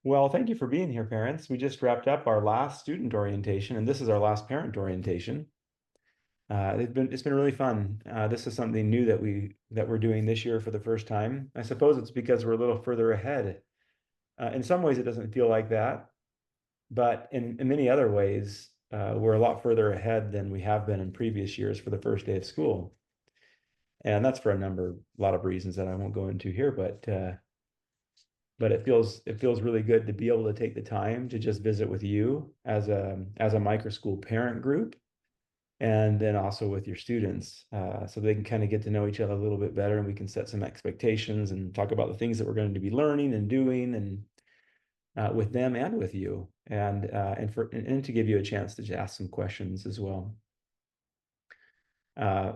Well, thank you for being here, parents. We just wrapped up our last student orientation, and this is our last parent orientation. It's been really fun. This is something new that we're doing this year for the first time. I suppose it's because we're a little further ahead. In some ways, it doesn't feel like that, but in many other ways, we're a lot further ahead than we have been in previous years for the first day of school. And that's for a lot of reasons that I won't go into here, but it feels really good to be able to take the time to just visit with you as a micro school parent group, and then also with your students, so they can kind of get to know each other a little bit better, and we can set some expectations and talk about the things that we're going to be learning and doing, and with them and with you, and to give you a chance to ask some questions as well. Uh,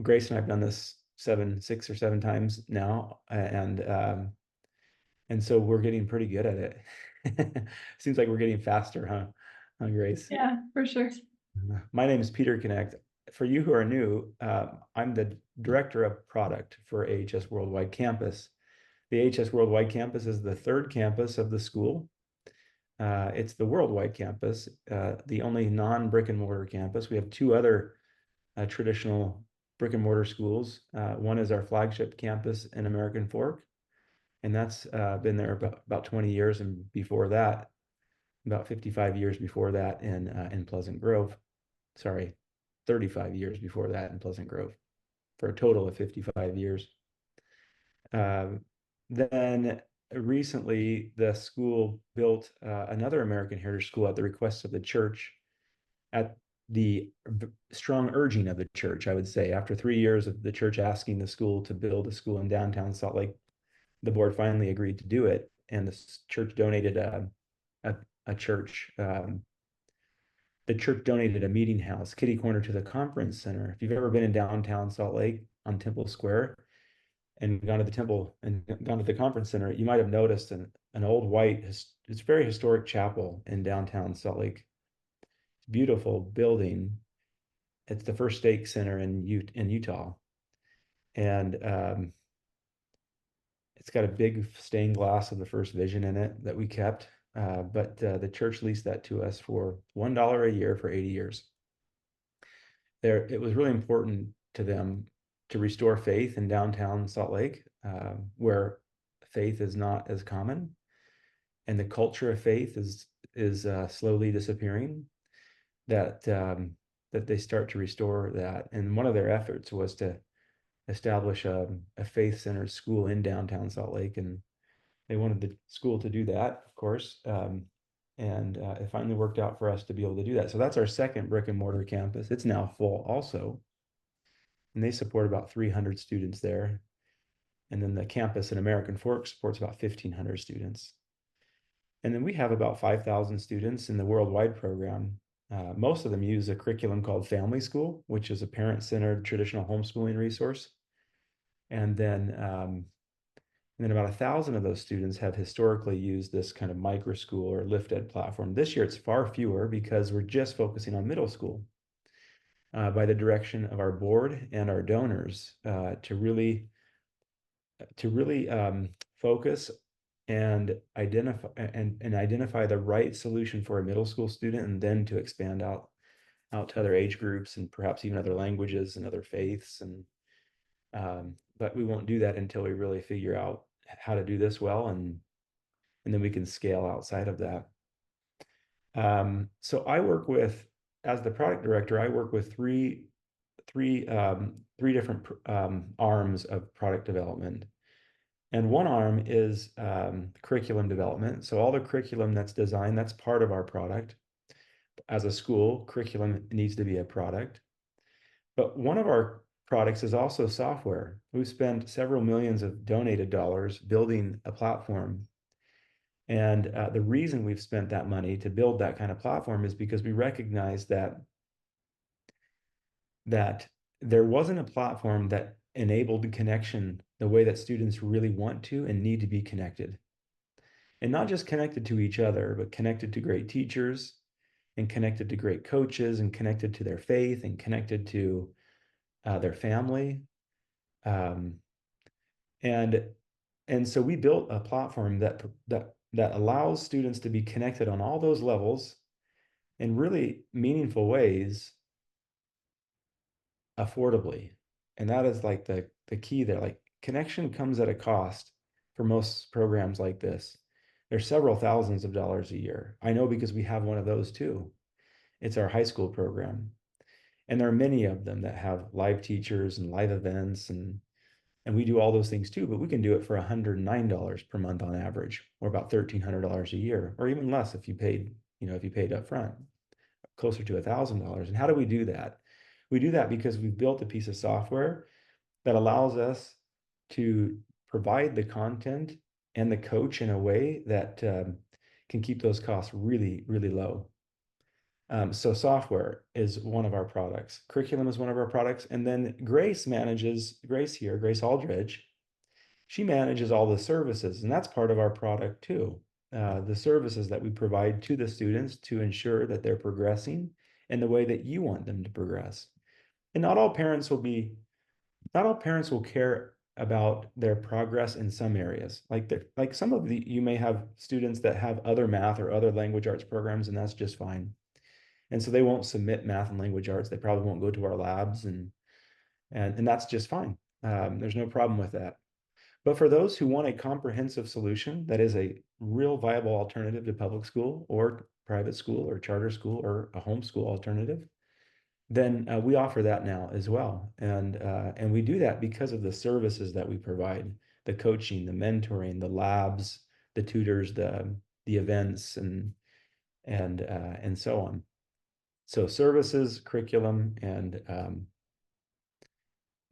Grace and I've done this 6 or 7 times now, and so we're getting pretty good at it. Seems like we're getting faster, huh, Grace? Yeah, for sure. My name is Peter Connect. For you who are new, I'm the director of product for AHS Worldwide Campus. The AHS Worldwide Campus is the third campus of the school. It's the worldwide campus, the only non-brick and mortar campus. We have two other traditional brick and mortar schools. One is our flagship campus in American Fork, and that's been there about 20 years, and before that, about 55 years before that in Pleasant Grove. Sorry, 35 years before that in Pleasant Grove, for a total of 55 years. Then recently, the school built another American Heritage School at the request of the church, at the strong urging of the church, I would say. After 3 years of the church asking the school to build a school in downtown Salt Lake, the board finally agreed to do it, and the church donated a, a church. The church donated a meeting house, kitty corner, to the conference center. If you've ever been in downtown Salt Lake on Temple Square and gone to the temple and gone to the conference center, you might have noticed an old white, it's very historic chapel in downtown Salt Lake. Beautiful building. It's the first stake center in Utah, and it's got a big stained glass of the First Vision in it that we kept. But the church leased that to us for $1 a year for 80 years. It was really important to them to restore faith in downtown Salt Lake, where faith is not as common, and the culture of faith is slowly disappearing. That they start to restore that, and one of their efforts was to establish a faith-centered school in downtown Salt Lake, and they wanted the school to do that, of course. And it finally worked out for us to be able to do that. So that's our second brick and mortar campus. It's now full also, and they support about 300 students there. And then the campus in American Fork supports about 1,500 students. And then we have about 5,000 students in the worldwide program. Most of them use a curriculum called Family School, which is a parent-centered traditional homeschooling resource. And then about 1,000 of those students have historically used this kind of micro school or lift ed platform. This year it's far fewer because we're just focusing on middle school, by the direction of our board and our donors, to really focus and identify the right solution for a middle school student, and then to expand out to other age groups and perhaps even other languages and other faiths. But we won't do that until we really figure out how to do this well, and then we can scale outside of that. So as the product director, I work with three different arms of product development. And one arm is curriculum development. So all the curriculum that's designed, that's part of our product. As a school, curriculum needs to be a product. But one of our products is also software. We've spent several millions of donated dollars building a platform. And the reason we've spent that money to build that kind of platform is because we recognize that there wasn't a platform that enabled connection the way that students really want to and need to be connected. And not just connected to each other, but connected to great teachers, and connected to great coaches, and connected to their faith, and connected to their family. Um, and and so we built a platform that that allows students to be connected on all those levels in really meaningful ways affordably. And that is like the key there. Like connection comes at a cost for most programs like this. There's several thousands of dollars a year. I know because we have one of those too. It's our high school program. And there are many of them that have live teachers and live events and we do all those things too, but we can do it for $109 per month on average, or about $1,300 a year, or even less if you paid, if you paid up front, closer to $1,000. And how do we do that? We do that because we've built a piece of software that allows us to provide the content and the coach in a way that can keep those costs really, really low. So software is one of our products. Curriculum is one of our products. And then Grace here, Grace Aldridge, she manages all the services, and that's part of our product too. The services that we provide to the students to ensure that they're progressing in the way that you want them to progress. And not all parents will care about their progress in some areas. Like some of you may have students that have other math or other language arts programs, and that's just fine. And so they won't submit math and language arts. They probably won't go to our labs, and that's just fine. There's no problem with that. But for those who want a comprehensive solution that is a real viable alternative to public school or private school or charter school or a homeschool alternative, then we offer that now as well. And we do that because of the services that we provide, the coaching, the mentoring, the labs, the tutors, the events, and so on. So services, curriculum,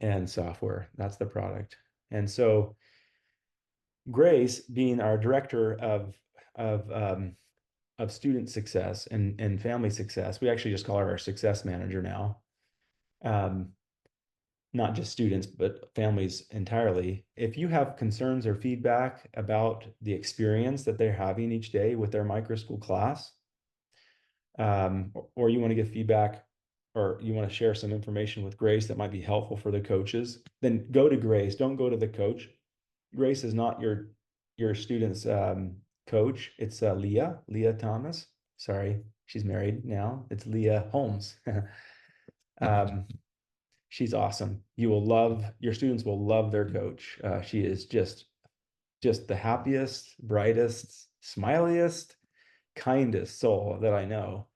and software, that's the product. And so Grace, being our director of student success and family success, we actually just call her our success manager now. Not just students, but families entirely. If you have concerns or feedback about the experience that they're having each day with their micro school class, or you want to give feedback or you want to share some information with Grace that might be helpful for the coaches, then go to Grace. Don't go to the coach. Grace is not your student's coach. It's Leah Thomas. Sorry, she's married now. It's Leah Holmes. She's awesome. Your students will love their coach. She is just the happiest, brightest, smiliest, kindest soul that I know.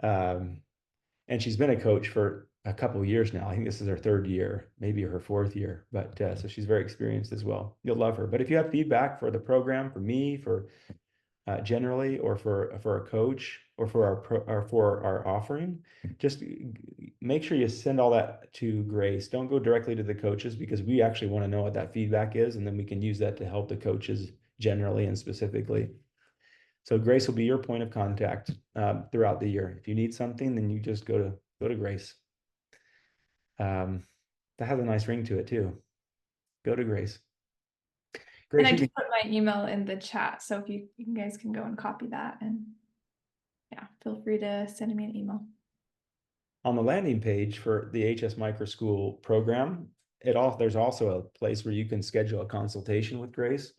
And she's been a coach for a couple of years now. I think this is her third year, maybe her fourth year, but so she's very experienced as well. You'll love her. But if you have feedback for the program, for me, for generally, or for a coach, or for our offering, just make sure you send all that to Grace. Don't go directly to the coaches, because we actually want to know what that feedback is, and then we can use that to help the coaches generally and specifically. So Grace will be your point of contact throughout the year. If you need something, then you just go to Grace. That has a nice ring to it too. Go to Grace. And I just put my email in the chat, so if you guys can go and copy that, and yeah, feel free to send me an email. On the landing page for the AHS Micro School program, there's also a place where you can schedule a consultation with Grace.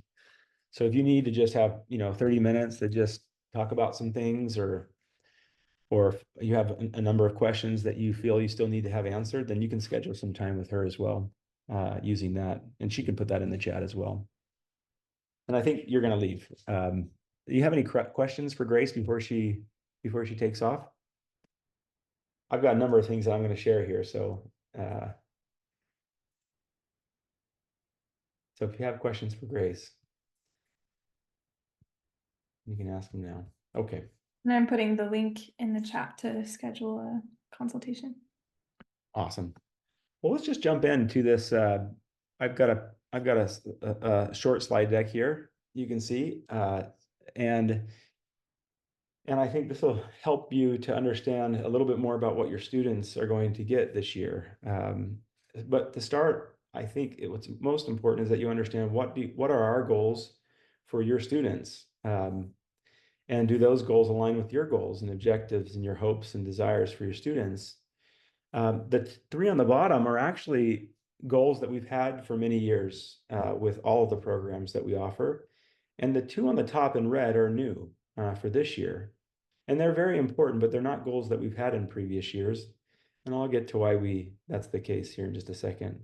So if you need to just have 30 minutes to just talk about some things, or if you have a number of questions that you feel you still need to have answered, then you can schedule some time with her as well, using that, and she can put that in the chat as well. And I think you're going to leave. Do you have any questions for Grace before she takes off? I've got a number of things that I'm going to share here, so if you have questions for Grace, you can ask them now. Okay. And I'm putting the link in the chat to schedule a consultation. Awesome. Well, let's just jump into this. I've got a short slide deck here, you can see, and I think this will help you to understand a little bit more about what your students are going to get this year. But to start, I think what's most important is that you understand what are our goals for your students, and do those goals align with your goals and objectives and your hopes and desires for your students. The three on the bottom are actually goals that we've had for many years with all of the programs that we offer. And the two on the top in red are new for this year. And they're very important, but they're not goals that we've had in previous years. And I'll get to why that's the case here in just a second.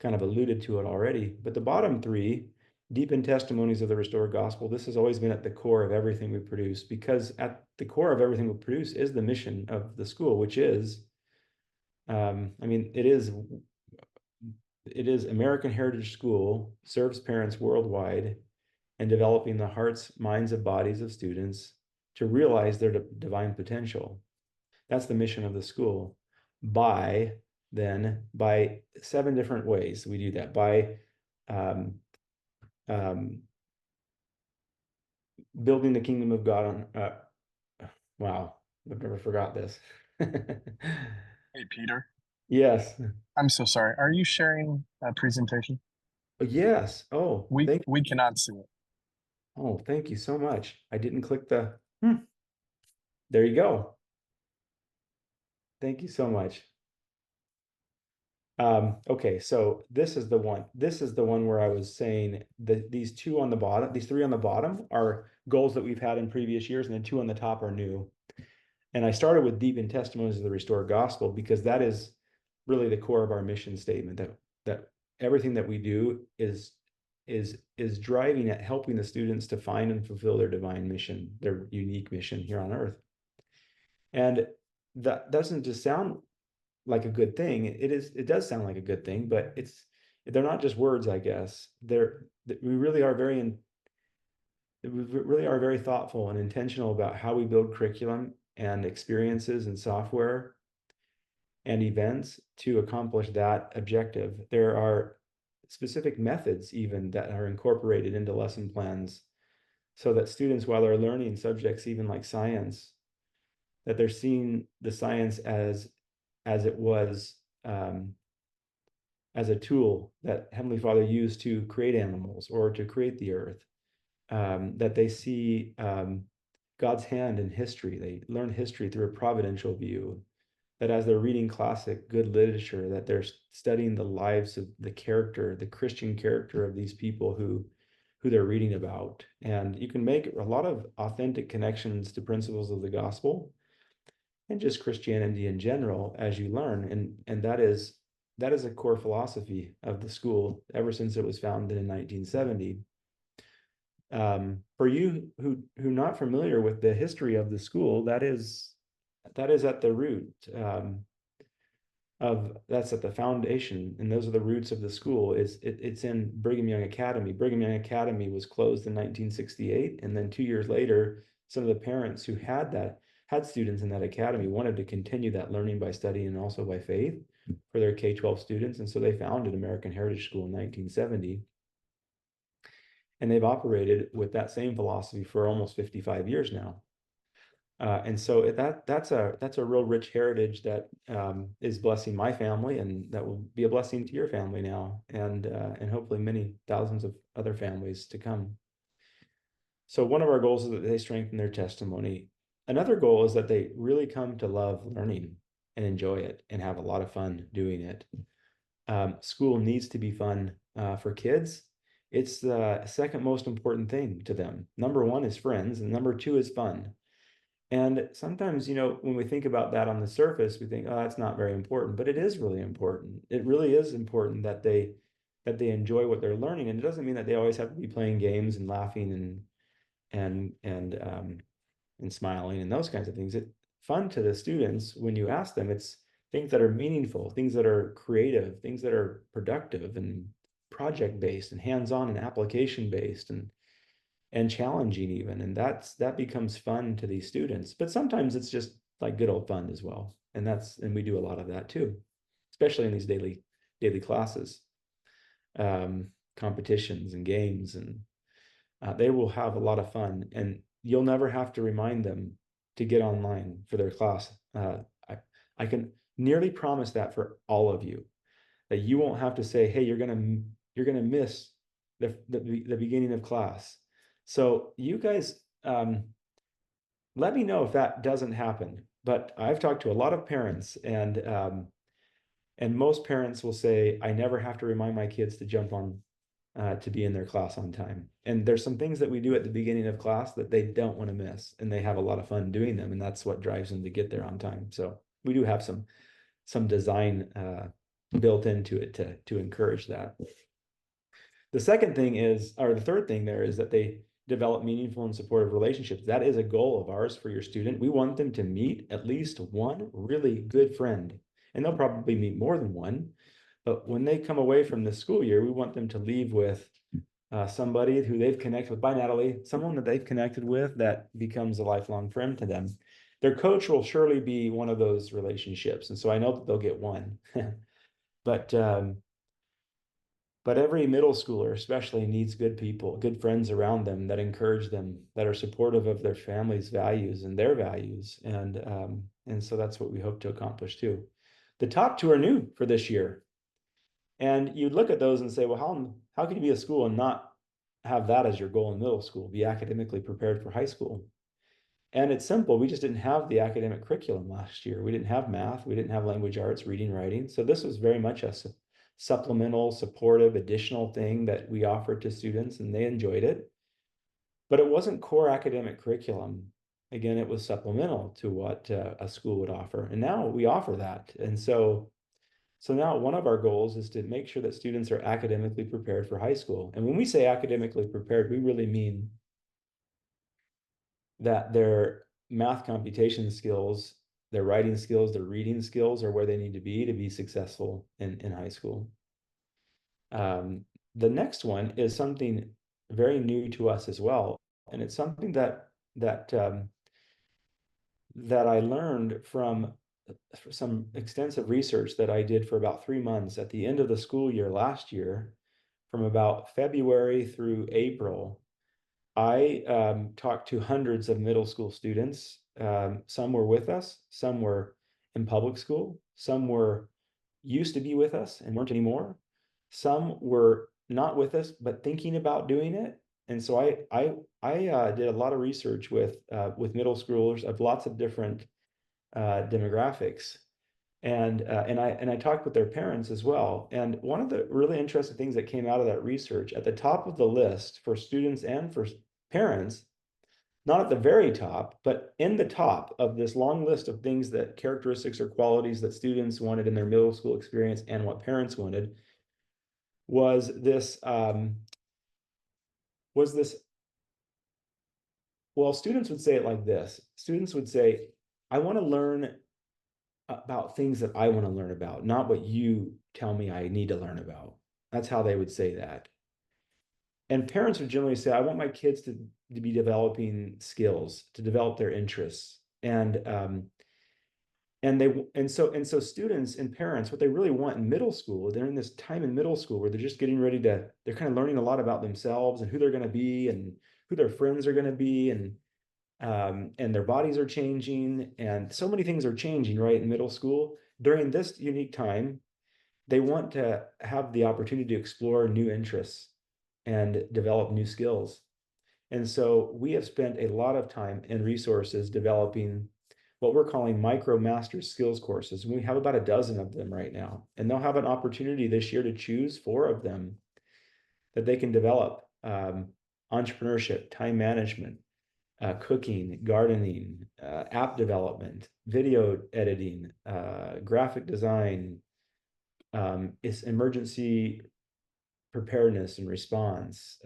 Kind of alluded to it already. But the bottom three, deepen testimonies of the restored gospel, this has always been at the core of everything we produce, because at the core of everything we produce is the mission of the school, which is, I mean, it is American Heritage School, serves parents worldwide, and developing the hearts, minds, and bodies of students to realize their divine potential. That's the mission of the school. By 7 different ways we do that. By um, um, building the kingdom of God on. Wow, I've never forgot this. Hey, Peter. Yes. I'm so sorry. Are you sharing a presentation? Yes. Oh, We cannot see it. oh, thank you so much. I didn't click the. There you go. Thank you so much. Okay, so this is the one. This is the one where I was saying that these two on the bottom, these three on the bottom are goals that we've had in previous years, and the two on the top are new. And I started with deepen testimonies of the restored gospel because that is really the core of our mission statement, that everything that we do is driving at helping the students to find and fulfill their divine mission, their unique mission here on earth. And that doesn't just sound like a good thing. It does sound like a good thing, but they're not just words, I guess. We really are very thoughtful and intentional about how we build curriculum and experiences and software and events to accomplish that objective. There are specific methods even that are incorporated into lesson plans so that students, while they're learning subjects even like science, that they're seeing the science as it was as a tool that Heavenly Father used to create animals or to create the earth. That they see God's hand in history. They learn history through a providential view. That as they're reading classic good literature, that they're studying the lives of the character, the Christian character of these people who they're reading about. And you can make a lot of authentic connections to principles of the gospel and just Christianity in general as you learn. And that is a core philosophy of the school ever since it was founded in 1970. For you who not familiar with the history of the school, that is at the root of that's at the foundation, and those are the roots of the school. It's in Brigham Young Academy. Brigham Young Academy was closed in 1968, and then 2 years later, some of the parents who had students in that academy wanted to continue that learning by study and also by faith for their K-12 students, and so they founded American Heritage School in 1970. And they've operated with that same philosophy for almost 55 years now. And so that's a real rich heritage that is blessing my family, and that will be a blessing to your family now, and hopefully many thousands of other families to come. So one of our goals is that they strengthen their testimony. Another goal is that they really come to love learning and enjoy it and have a lot of fun doing it. School needs to be fun for kids. It's the second most important thing to them. Number one is friends, and number two is fun. And sometimes, when we think about that on the surface, we think, oh, that's not very important, but it is really important. It really is important that they enjoy what they're learning. And it doesn't mean that they always have to be playing games and laughing and smiling and those kinds of things. It's fun to the students when you ask them. It's things that are meaningful, things that are creative, things that are productive and project based and hands-on and application based and challenging even. And that becomes fun to these students. But sometimes it's just like good old fun as well. And we do a lot of that too, especially in these daily classes, competitions and games, and they will have a lot of fun. And you'll never have to remind them to get online for their class. I can nearly promise that for all of you, that you won't have to say, hey, you're gonna miss the beginning of class. So you guys, let me know if that doesn't happen. But I've talked to a lot of parents, and most parents will say, I never have to remind my kids to jump on to be in their class on time. And there's some things that we do at the beginning of class that they don't want to miss, and they have a lot of fun doing them, and that's what drives them to get there on time. So we do have some design built into it to encourage that. The second thing is, or the third thing there is that they develop meaningful and supportive relationships. That is a goal of ours for your student. We want them to meet at least one really good friend, and they'll probably meet more than one. But when they come away from the school year, we want them to leave with somebody who they've connected with. Bye, Natalie. Someone that they've connected with that becomes a lifelong friend to them. Their coach will surely be one of those relationships, and so I know that they'll get one. But every middle schooler especially needs good people, good friends around them that encourage them, that are supportive of their family's values and their values. And so that's what we hope to accomplish too. The top two are new for this year. And you'd look at those and say, well, how can you be a school and not have that as your goal in middle school, be academically prepared for high school? And it's simple. We just didn't have the academic curriculum last year. We didn't have math. We didn't have language arts, reading, writing. So this was very much a supplemental, supportive, additional thing that we offered to students, and they enjoyed it. But it wasn't core academic curriculum. Again, it was supplemental to what a school would offer. And now we offer that. And so now one of our goals is to make sure that students are academically prepared for high school. And when we say academically prepared, we really mean that their math computation skills, their writing skills, their reading skills are where they need to be successful in high school. The next one is something very new to us as well. And it's something that I learned from some extensive research that I did for about 3 months at the end of the school year last year, from about February through April. I talked to hundreds of middle school students. Some were with us, some were in public school, some were used to be with us and weren't anymore. Some were not with us, but thinking about doing it. And so I did a lot of research with middle schoolers of lots of different demographics. And I talked with their parents as well. And one of the really interesting things that came out of that research, at the top of the list for students and for parents, not at the very top, but in the top of this long list of things, that characteristics or qualities that students wanted in their middle school experience and what parents wanted, was this well, students would say it like this. Students would say, I want to learn about things that I want to learn about, not what you tell me I need to learn about. That's how they would say that. And parents would generally say, I want my kids to be developing skills, to develop their interests. So students and parents, what they really want in middle school, they're in this time in middle school where they're just getting ready to, they're kind of learning a lot about themselves and who they're going to be and who their friends are going to be, and their bodies are changing, and so many things are changing right in middle school. During this unique time, they want to have the opportunity to explore new interests and develop new skills. And so we have spent a lot of time and resources developing what we're calling micro master skills courses. We have about a dozen of them right now, and they'll have an opportunity this year to choose 4 of them that they can develop: entrepreneurship, time management, cooking, gardening, app development, video editing, graphic design, is emergency preparedness and response.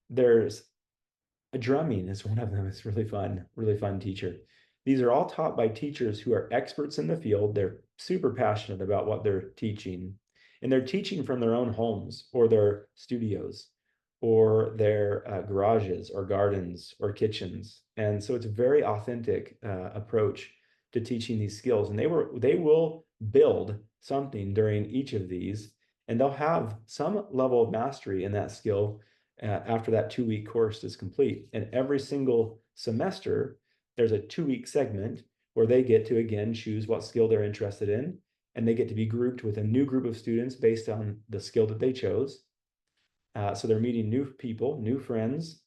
There's drumming is one of them. It's really fun teacher. These are all taught by teachers who are experts in the field. They're super passionate about what they're teaching, and they're teaching from their own homes or their studios or their garages or gardens or kitchens. And so it's a very authentic approach to teaching these skills. And they will build something during each of these, and they'll have some level of mastery in that skill after that 2-week course is complete. And every single semester, there's a 2-week segment where they get to, again, choose what skill they're interested in, and they get to be grouped with a new group of students based on the skill that they chose. So they're meeting new people, new friends,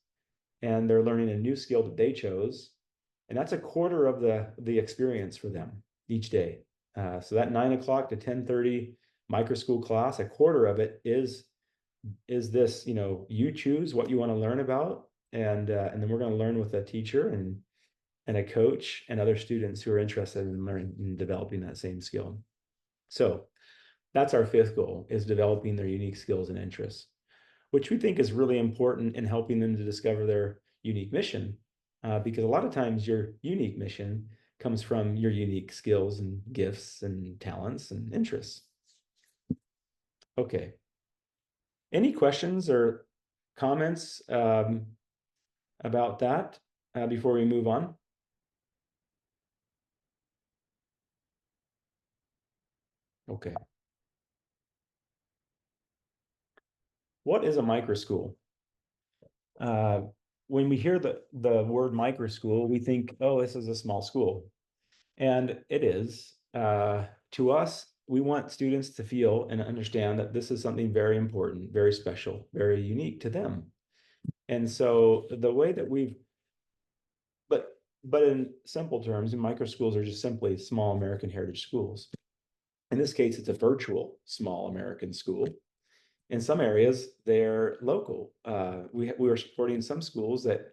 and they're learning a new skill that they chose. And that's a quarter of the experience for them each day. So that 9 o'clock to 10:30 micro school class, a quarter of it is is this, you choose what you want to learn about, and then we're going to learn with a teacher and a coach and other students who are interested in learning and developing that same skill. So that's our fifth goal, is developing their unique skills and interests, which we think is really important in helping them to discover their unique mission. Because a lot of times your unique mission comes from your unique skills and gifts and talents and interests. Okay. Any questions or comments about that before we move on? Okay. What is a micro school? When we hear the word micro school, we think, oh, this is a small school. And it is. To us, we want students to feel and understand that this is something very important, very special, very unique to them. And so the way that but in simple terms, micro schools are just simply small American heritage schools. In this case, it's a virtual small American school. In some areas, they're local. We are supporting some schools that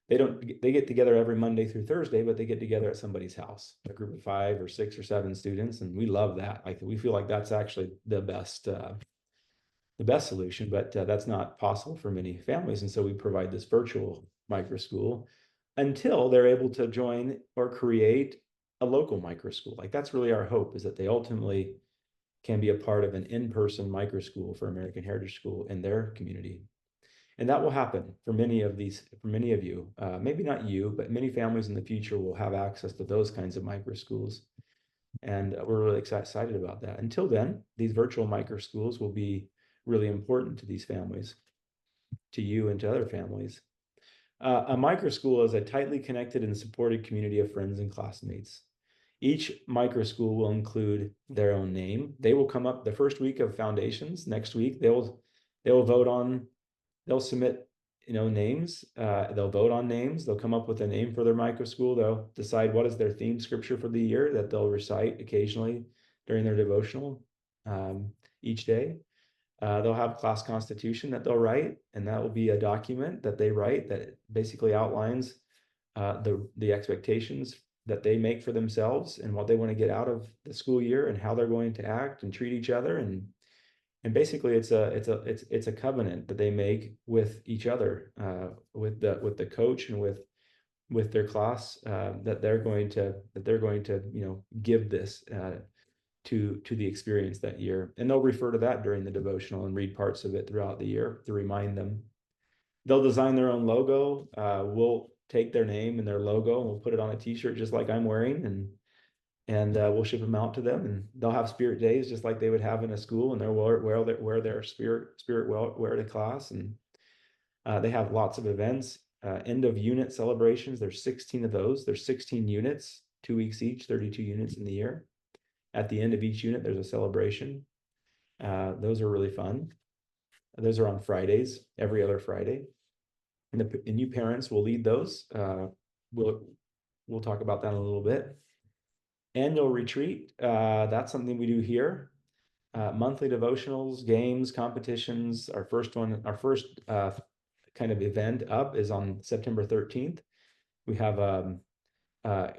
they get together every Monday through Thursday, but they get together at somebody's house, a group of 5 or 6 or 7 students, and we love that. Like, we feel like that's actually the best solution, but that's not possible for many families, and so we provide this virtual micro school until they're able to join or create a local micro school. Like, that's really our hope, is that they ultimately can be a part of an in-person micro school for American Heritage School in their community. And that will happen for many of you. Maybe not you, but many families in the future will have access to those kinds of micro schools. And we're really excited about that. Until then, these virtual micro schools will be really important to these families, to you and to other families. A micro school is a tightly connected and supported community of friends and classmates. Each micro school will include their own name. They will come up the first week of foundations. Next week, they'll vote on, they'll submit, names. They'll vote on names. They'll come up with a name for their micro school. They'll decide what is their theme scripture for the year that they'll recite occasionally during their devotional each day. They'll have class constitution that they'll write, and that will be a document that they write that basically outlines the expectations that they make for themselves and what they want to get out of the school year and how they're going to act and treat each other. And basically it's a covenant that they make with each other, with the coach and with their class, that they're going to give this to the experience that year. And they'll refer to that during the devotional and read parts of it throughout the year to remind them. They'll design their own logo. We'll take their name and their logo and we'll put it on a t-shirt just like I'm wearing, and we'll ship them out to them, and they'll have spirit days just like they would have in a school, and they'll wear their spirit wear to class. And they have lots of events, end of unit celebrations. There's 16 of those. There's 16 units, 2 weeks each, 32 units in the year. At the end of each unit, there's a celebration. Those are really fun. Those are on Fridays, every other Friday. And the new parents will lead those. We'll talk about that in a little bit. Annual retreat, that's something we do here. Monthly devotionals, games, competitions. Our first kind of event up is on September 13th. We have a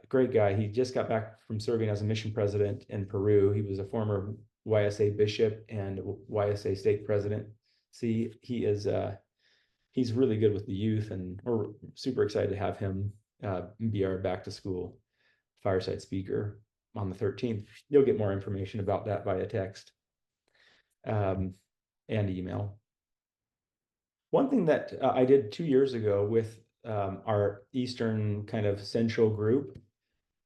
great guy. He just got back from serving as a mission president in Peru. He was a former YSA bishop and YSA state president. See, he's really good with the youth, and we're super excited to have him be our back to school fireside speaker on the 13th. You'll get more information about that via text and email. One thing that I did 2 years ago with our Eastern kind of central group,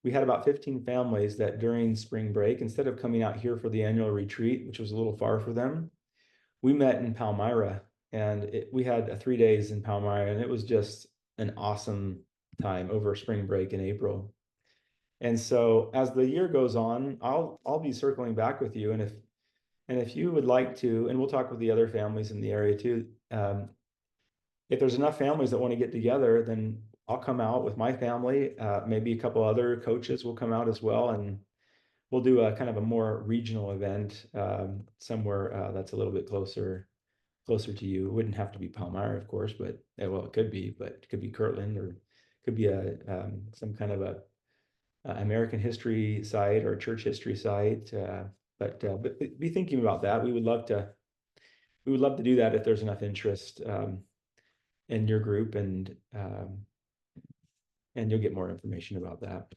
we had about 15 families that during spring break, instead of coming out here for the annual retreat, which was a little far for them, we met in Palmyra, and we had 3 days in Palmyra, and it was just an awesome time over spring break in April. And so as the year goes on, I'll be circling back with you, and if you would like to, and we'll talk with the other families in the area too. If there's enough families that want to get together, then I'll come out with my family. Maybe a couple other coaches will come out as well, and we'll do a kind of a more regional event somewhere that's a little bit closer closer to you. It wouldn't have to be Palmyra, of course, but well, it could be, but it could be Kirtland, or it could be some kind of a American history site or a church history site. But be thinking about that. We would love to do that if there's enough interest in your group, and you'll get more information about that.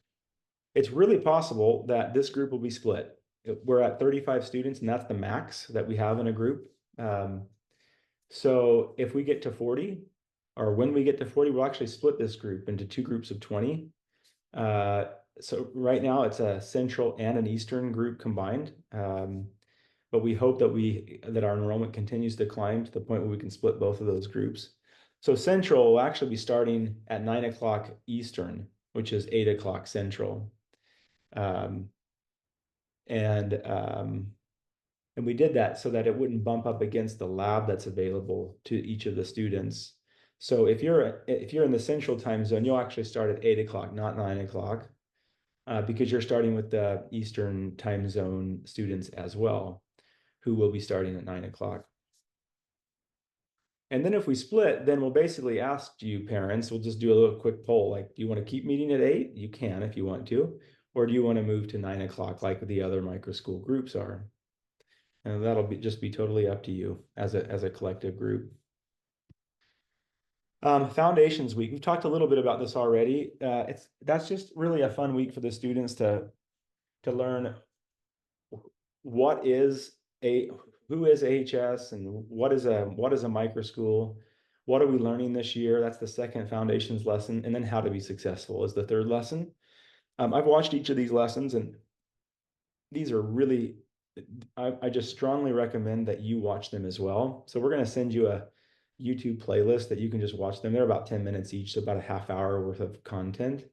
It's really possible that this group will be split. We're at 35 students, and that's the max that we have in a group. So if we get to 40, or when we get to 40, we'll actually split this group into two groups of 20. So right now it's a central and an eastern group combined. But we hope that our enrollment continues to climb to the point where we can split both of those groups. So central will actually be starting at 9 o'clock Eastern, which is 8 o'clock Central. And we did that so that it wouldn't bump up against the lab that's available to each of the students. So if you're in the central time zone, you'll actually start at 8 o'clock, not 9 o'clock, because you're starting with the Eastern time zone students as well, who will be starting at 9 o'clock. And then if we split, then we'll basically ask you parents, we'll just do a little quick poll, like, do you want to keep meeting at 8? You can if you want to, or do you want to move to 9 o'clock like the other micro school groups are? And that'll just be totally up to you as a collective group. Foundations Week. We've talked a little bit about this already. That's just really a fun week for the students to learn who is AHS, and what is a micro school. What are we learning this year? That's the second foundations lesson, and then how to be successful is the third lesson. I've watched each of these lessons, and these are really, I just strongly recommend that you watch them as well. So we're going to send you a YouTube playlist that you can just watch them. They're about 10 minutes each, so about a half hour worth of content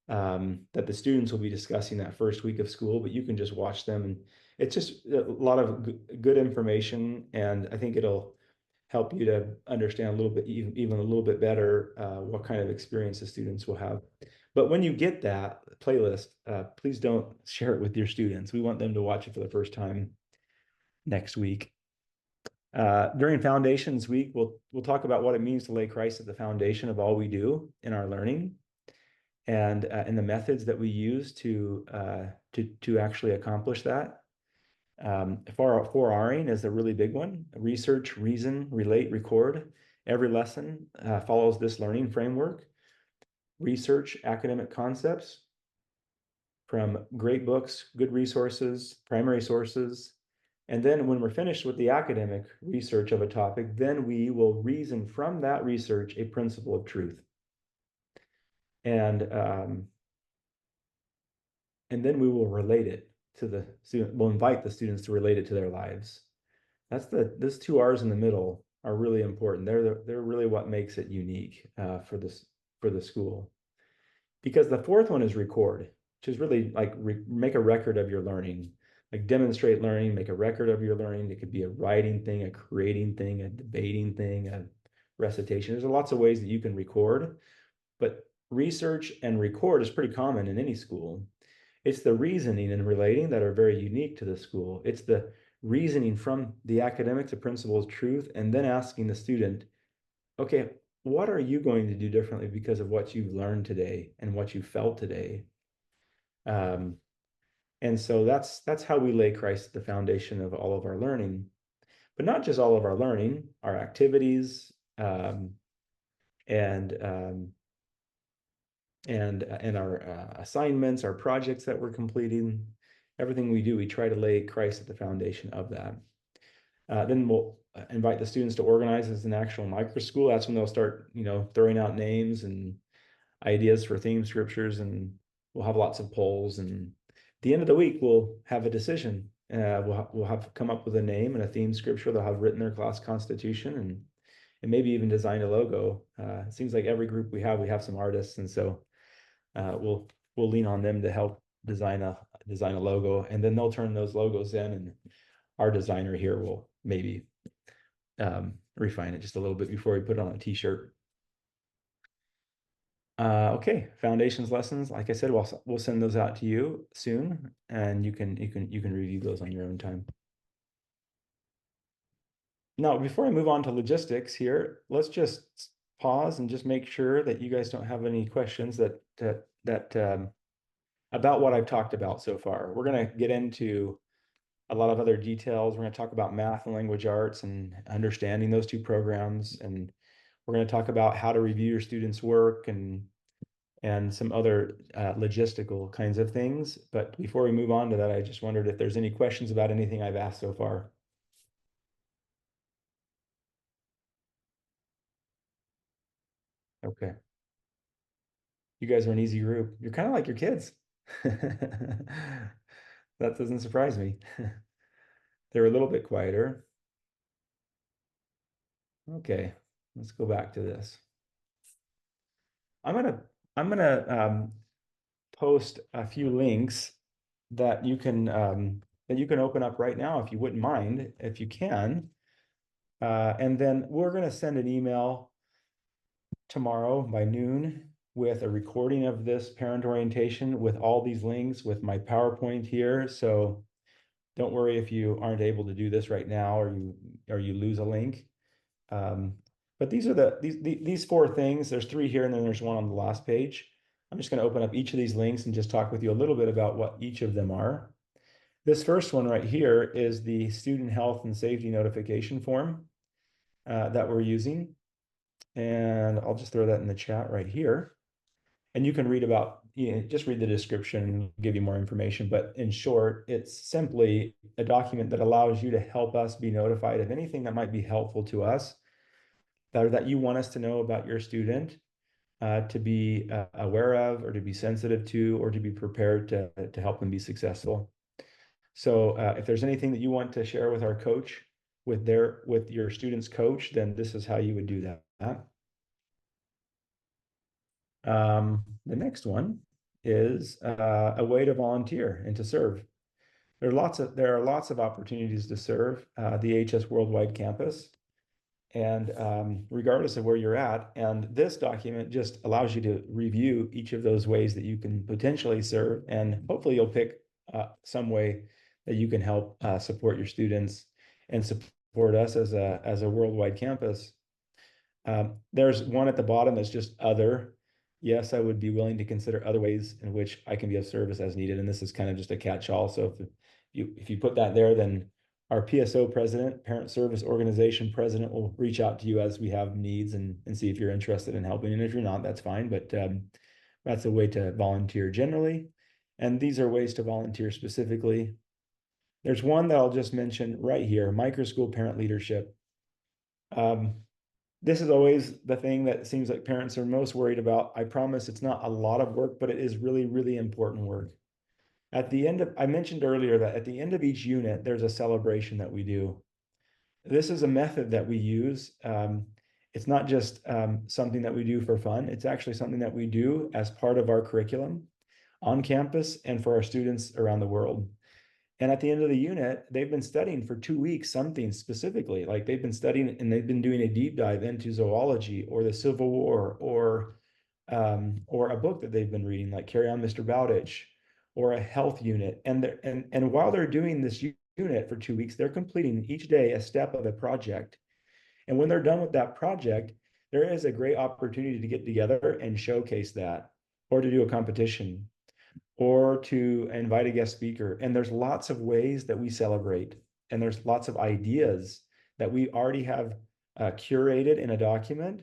that the students will be discussing that first week of school, but you can just watch them. And it's just a lot of good information, and I think it'll help you to understand a little bit, even a little bit better, what kind of experience the students will have. But when you get that playlist, please don't share it with your students. We want them to watch it for the first time next week. During Foundations Week, we'll talk about what it means to lay Christ at the foundation of all we do in our learning, and the methods that we use to actually accomplish that. 4Ring is a really big one: research, reason, relate, record. Every lesson follows this learning framework. Research academic concepts from great books, good resources, primary sources. And then when we're finished with the academic research of a topic, then we will reason from that research a principle of truth. And then we will relate it to the student. We'll invite the students to relate it to their lives. Those two R's in the middle are really important. They're really what makes it unique for the school. Because the fourth one is record, which is really like make a record of your learning, like demonstrate learning, make a record of your learning. It could be a writing thing, a creating thing, a debating thing, a recitation. There's lots of ways that you can record, but research and record is pretty common in any school. It's the reasoning and relating that are very unique to the school. It's the reasoning from the academics, the principle of truth, and then asking the student, okay, what are you going to do differently because of what you've learned today and what you felt today? And so that's how we lay Christ at the foundation of all of our learning, but not just all of our learning, our activities, and our assignments, our projects that we're completing. Everything we do, we try to lay Christ at the foundation of that. Then we'll invite the students to organize as an actual micro school. That's when they'll start, throwing out names and ideas for theme scriptures, and we'll have lots of polls. And at the end of the week, we'll have a decision. We'll have come up with a name and a theme scripture. They'll have written their class constitution, and maybe even design a logo. It seems like every group we have some artists, and so we'll lean on them to help design a logo, and then they'll turn those logos in, and our designer here will maybe refine it just a little bit before we put it on a t-shirt. Okay, foundations lessons. Like I said, we'll send those out to you soon, and you can review those on your own time. Now, before I move on to logistics here, let's just pause and just make sure that you guys don't have any questions that about what I've talked about so far. We're going to get into a lot of other details. We're going to talk about math and language arts and understanding those two programs. And we're going to talk about how to review your students' work and some other logistical kinds of things. But before we move on to that, I just wondered if there's any questions about anything I've asked so far. Okay. You guys are an easy group. You're kind of like your kids. That doesn't surprise me. They're a little bit quieter. Okay, let's go back to this. I'm gonna post a few links that you can open up right now if you wouldn't mind, if you can. And then we're gonna send an email tomorrow by noon with a recording of this parent orientation with all these links with my PowerPoint here. So don't worry if you aren't able to do this right now or you lose a link. But these are these four things. There's three here, and then there's one on the last page. I'm just going to open up each of these links and just talk with you a little bit about what each of them are. This first one right here is the student health and safety notification form that we're using. And I'll just throw that in the chat right here. And you can read about, just read the description and give you more information. But in short, it's simply a document that allows you to help us be notified of anything that might be helpful to us, that you want us to know about your student, to be aware of, or to be sensitive to, or to be prepared to help them be successful. So if there's anything that you want to share with our coach, with your student's coach, then this is how you would do that. The next one is a way to volunteer and to serve. There are lots of opportunities to serve the AHS Worldwide Campus, and regardless of where you're at. And this document just allows you to review each of those ways that you can potentially serve, and hopefully you'll pick some way that you can help support your students and support us as a worldwide campus. There's one at the bottom that's just other. Yes, I would be willing to consider other ways in which I can be of service as needed. And this is kind of just a catch-all. So if you put that there, then our PSO president, Parent Service Organization president, will reach out to you as we have needs and see if you're interested in helping. And if you're not, that's fine. But that's a way to volunteer generally. And these are ways to volunteer specifically. There's one that I'll just mention right here, microschool parent leadership. This is always the thing that seems like parents are most worried about. I promise it's not a lot of work, but it is really, really important work. I mentioned earlier that at the end of each unit, there's a celebration that we do. This is a method that we use. It's not just something that we do for fun. It's actually something that we do as part of our curriculum on campus and for our students around the world. And at the end of the unit, they've been studying for 2 weeks something specifically. Like they've been studying and they've been doing a deep dive into zoology or the Civil War or a book that they've been reading, like Carry On, Mr. Bowditch, or a health unit. And while they're doing this unit for 2 weeks, they're completing each day a step of a project. And when they're done with that project, there is a great opportunity to get together and showcase that, or to do a competition, or to invite a guest speaker. And there's lots of ways that we celebrate, and there's lots of ideas that we already have curated in a document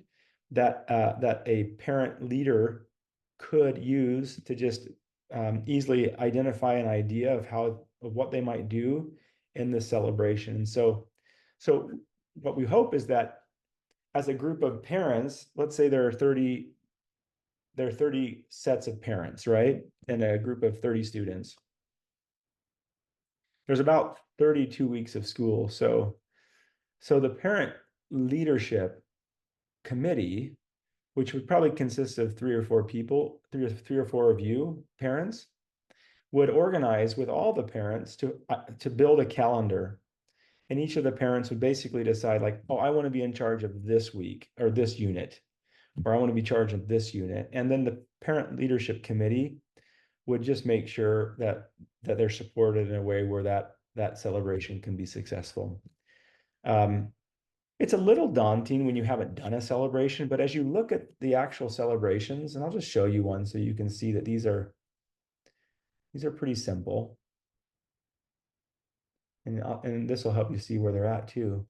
that a parent leader could use to just easily identify an idea of what they might do in this celebration. And so what we hope is that as a group of parents, let's say there are 30 sets of parents, right? In a group of 30 students. There's about 32 weeks of school. So the parent leadership committee, which would probably consist of 3 or 4 people, three or four of you parents, would organize with all the parents to build a calendar. And each of the parents would basically decide, like, oh, I want to be in charge of this week or this unit, or I want to be charged of this unit. And then the parent leadership committee would just make sure that they're supported in a way where that celebration can be successful. It's a little daunting when you haven't done a celebration, but as you look at the actual celebrations, and I'll just show you one so you can see that these are pretty simple. And this will help you see where they're at too.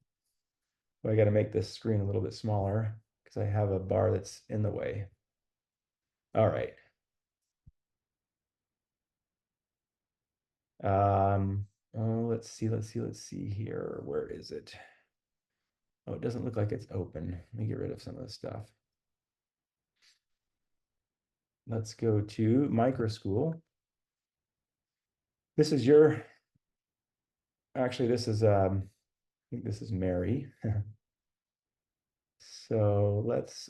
But I got to make this screen a little bit smaller because I have a bar that's in the way. All right. Oh, let's see here. Where is it? Oh, it doesn't look like it's open. Let me get rid of some of this stuff. Let's go to micro school. This is your, actually, this is, I think this is Mary. So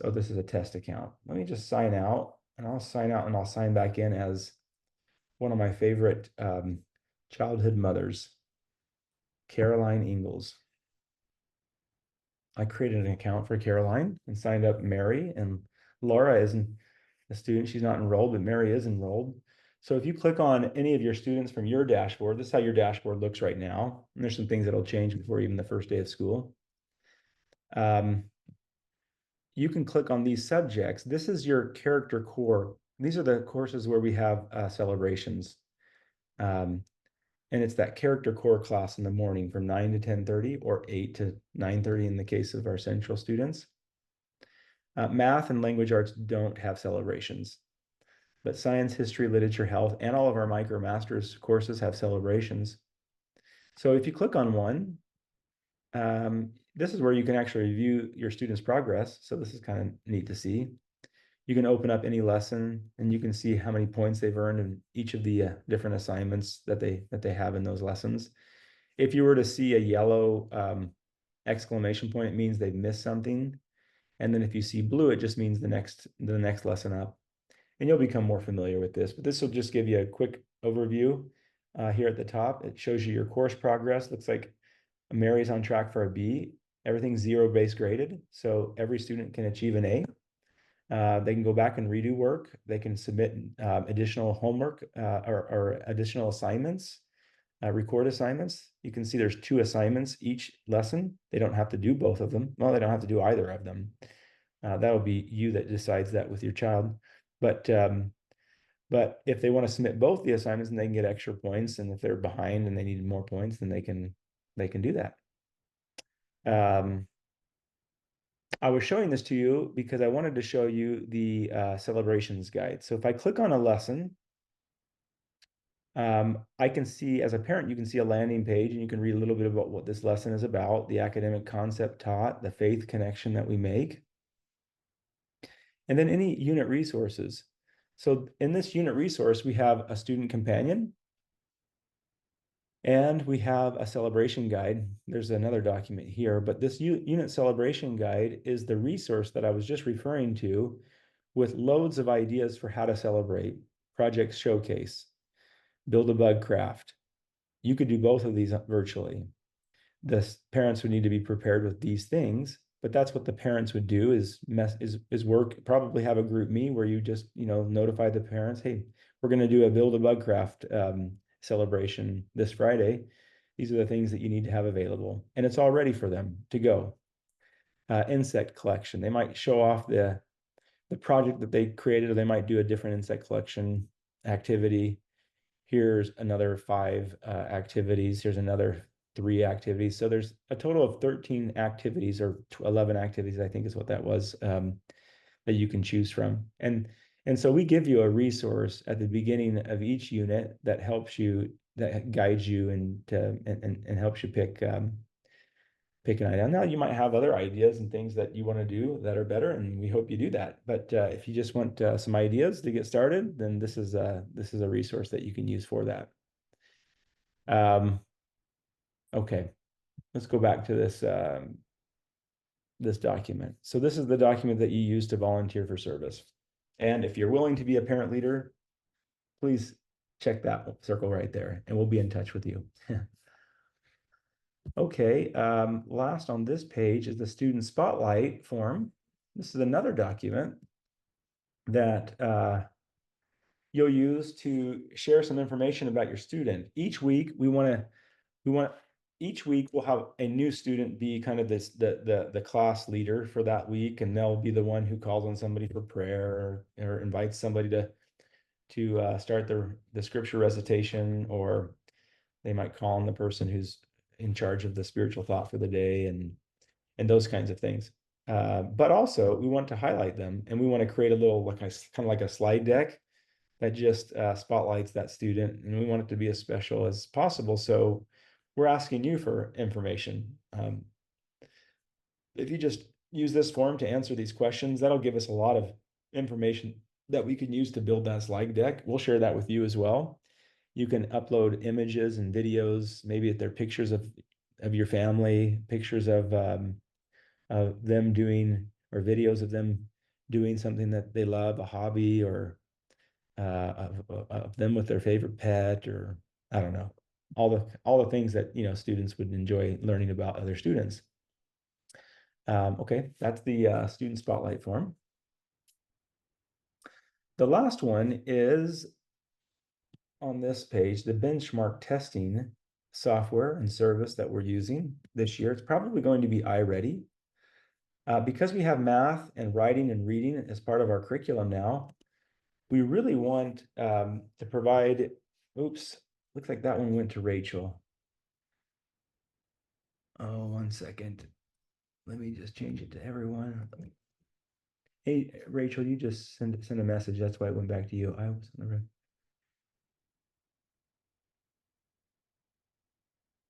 oh, this is a test account. Let me just sign out, and I'll sign out and I'll sign back in as one of my favorite childhood mothers, Caroline Ingalls. I created an account for Caroline and signed up Mary, and Laura isn't a student. She's not enrolled, but Mary is enrolled. So if you click on any of your students from your dashboard, this is how your dashboard looks right now. And there's some things that'll change before even the first day of school. You can click on these subjects. This is your character core. These are the courses where we have celebrations. And it's that character core class in the morning from 9 to 10:30 or 8 to 9:30 in the case of our central students. Math and language arts don't have celebrations, but science, history, literature, health, and all of our MicroMasters courses have celebrations. So if you click on one, this is where you can actually review your students' progress. So this is kind of neat to see. You can open up any lesson and you can see how many points they've earned in each of the different assignments that they have in those lessons. If you were to see a yellow exclamation point, it means they've missed something. And then if you see blue, it just means the next lesson up. And you'll become more familiar with this, but this will just give you a quick overview here at the top. It shows you your course progress. Looks like Mary's on track for a B. Everything's zero-based graded, so every student can achieve an A. They can go back and redo work. They can submit additional homework or additional assignments, record assignments. You can see there's 2 assignments each lesson. They don't have to do both of them. Well, they don't have to do either of them. That will be you that decides that with your child. But if they want to submit both the assignments, then they can get extra points. And if they're behind and they need more points, then they can do that. I was showing this to you because I wanted to show you the celebrations guide. So if I click on a lesson, I can see, as a parent, you can see a landing page and you can read a little bit about what this lesson is about, the academic concept taught, the faith connection that we make, and then any unit resources. So in this unit resource, we have a student companion, and we have a celebration guide. There's another document here, but this unit celebration guide is the resource that I was just referring to with loads of ideas for how to celebrate, project showcase, build a bug craft. You could do both of these virtually. The parents would need to be prepared with these things, but that's what the parents would do is work, probably have a group me where you just, notify the parents, hey, we're going to do a build a bug craft celebration this Friday. These are the things that you need to have available, and it's all ready for them to go. Insect collection. They might show off the project that they created, or they might do a different insect collection activity. Here's another 5 activities. Here's another 3 activities. So there's a total of 13 activities, or 11 activities, I think is what that was, that you can choose from. And so we give you a resource at the beginning of each unit that helps you, that guides you and helps you pick an idea. Now you might have other ideas and things that you want to do that are better, and we hope you do that. But if you just want some ideas to get started, then this is a resource that you can use for that. Okay, let's go back to this this document. So this is the document that you use to volunteer for service. And if you're willing to be a parent leader, please check that circle right there, and we'll be in touch with you. Okay, last on this page is the student spotlight form. This is another document that you'll use to share some information about your student. Each week, we want each week we'll have a new student be kind of the class leader for that week, and they'll be the one who calls on somebody for prayer or invites somebody to start the scripture recitation, or they might call on the person who's in charge of the spiritual thought for the day and those kinds of things. But also we want to highlight them, and we want to create a little kind of like a slide deck that just spotlights that student, and we want it to be as special as possible. So we're asking you for information. If you just use this form to answer these questions, that'll give us a lot of information that we can use to build that slide deck. We'll share that with you as well. You can upload images and videos, maybe they're pictures of your family, pictures of them doing, or videos of them doing something that they love, a hobby, or of them with their favorite pet, or I don't know, all the things that students would enjoy learning about other students. Okay, that's the student spotlight form. The last one is on this page, the benchmark testing software and service that we're using this year. It's probably going to be iReady. Because we have math and writing and reading as part of our curriculum now, we really want to provide, oops, looks like that one went to Rachel. Oh, 1 second. Let me just change it to everyone. Hey, Rachel, you just send a message. That's why it went back to you. I was in the room.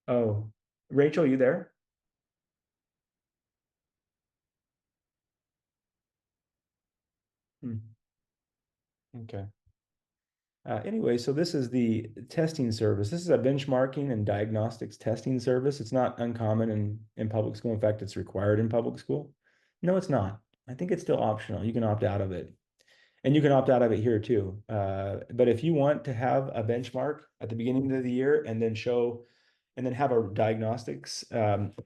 Oh, Rachel, you there? Hmm. Okay. Anyway, so this is the testing service. This is a benchmarking and diagnostics testing service. It's not uncommon in public school. In fact, it's required in public school. No, it's not. I think it's still optional. You can opt out of it. And you can opt out of it here too. But if you want to have a benchmark at the beginning of the year and then have a diagnostics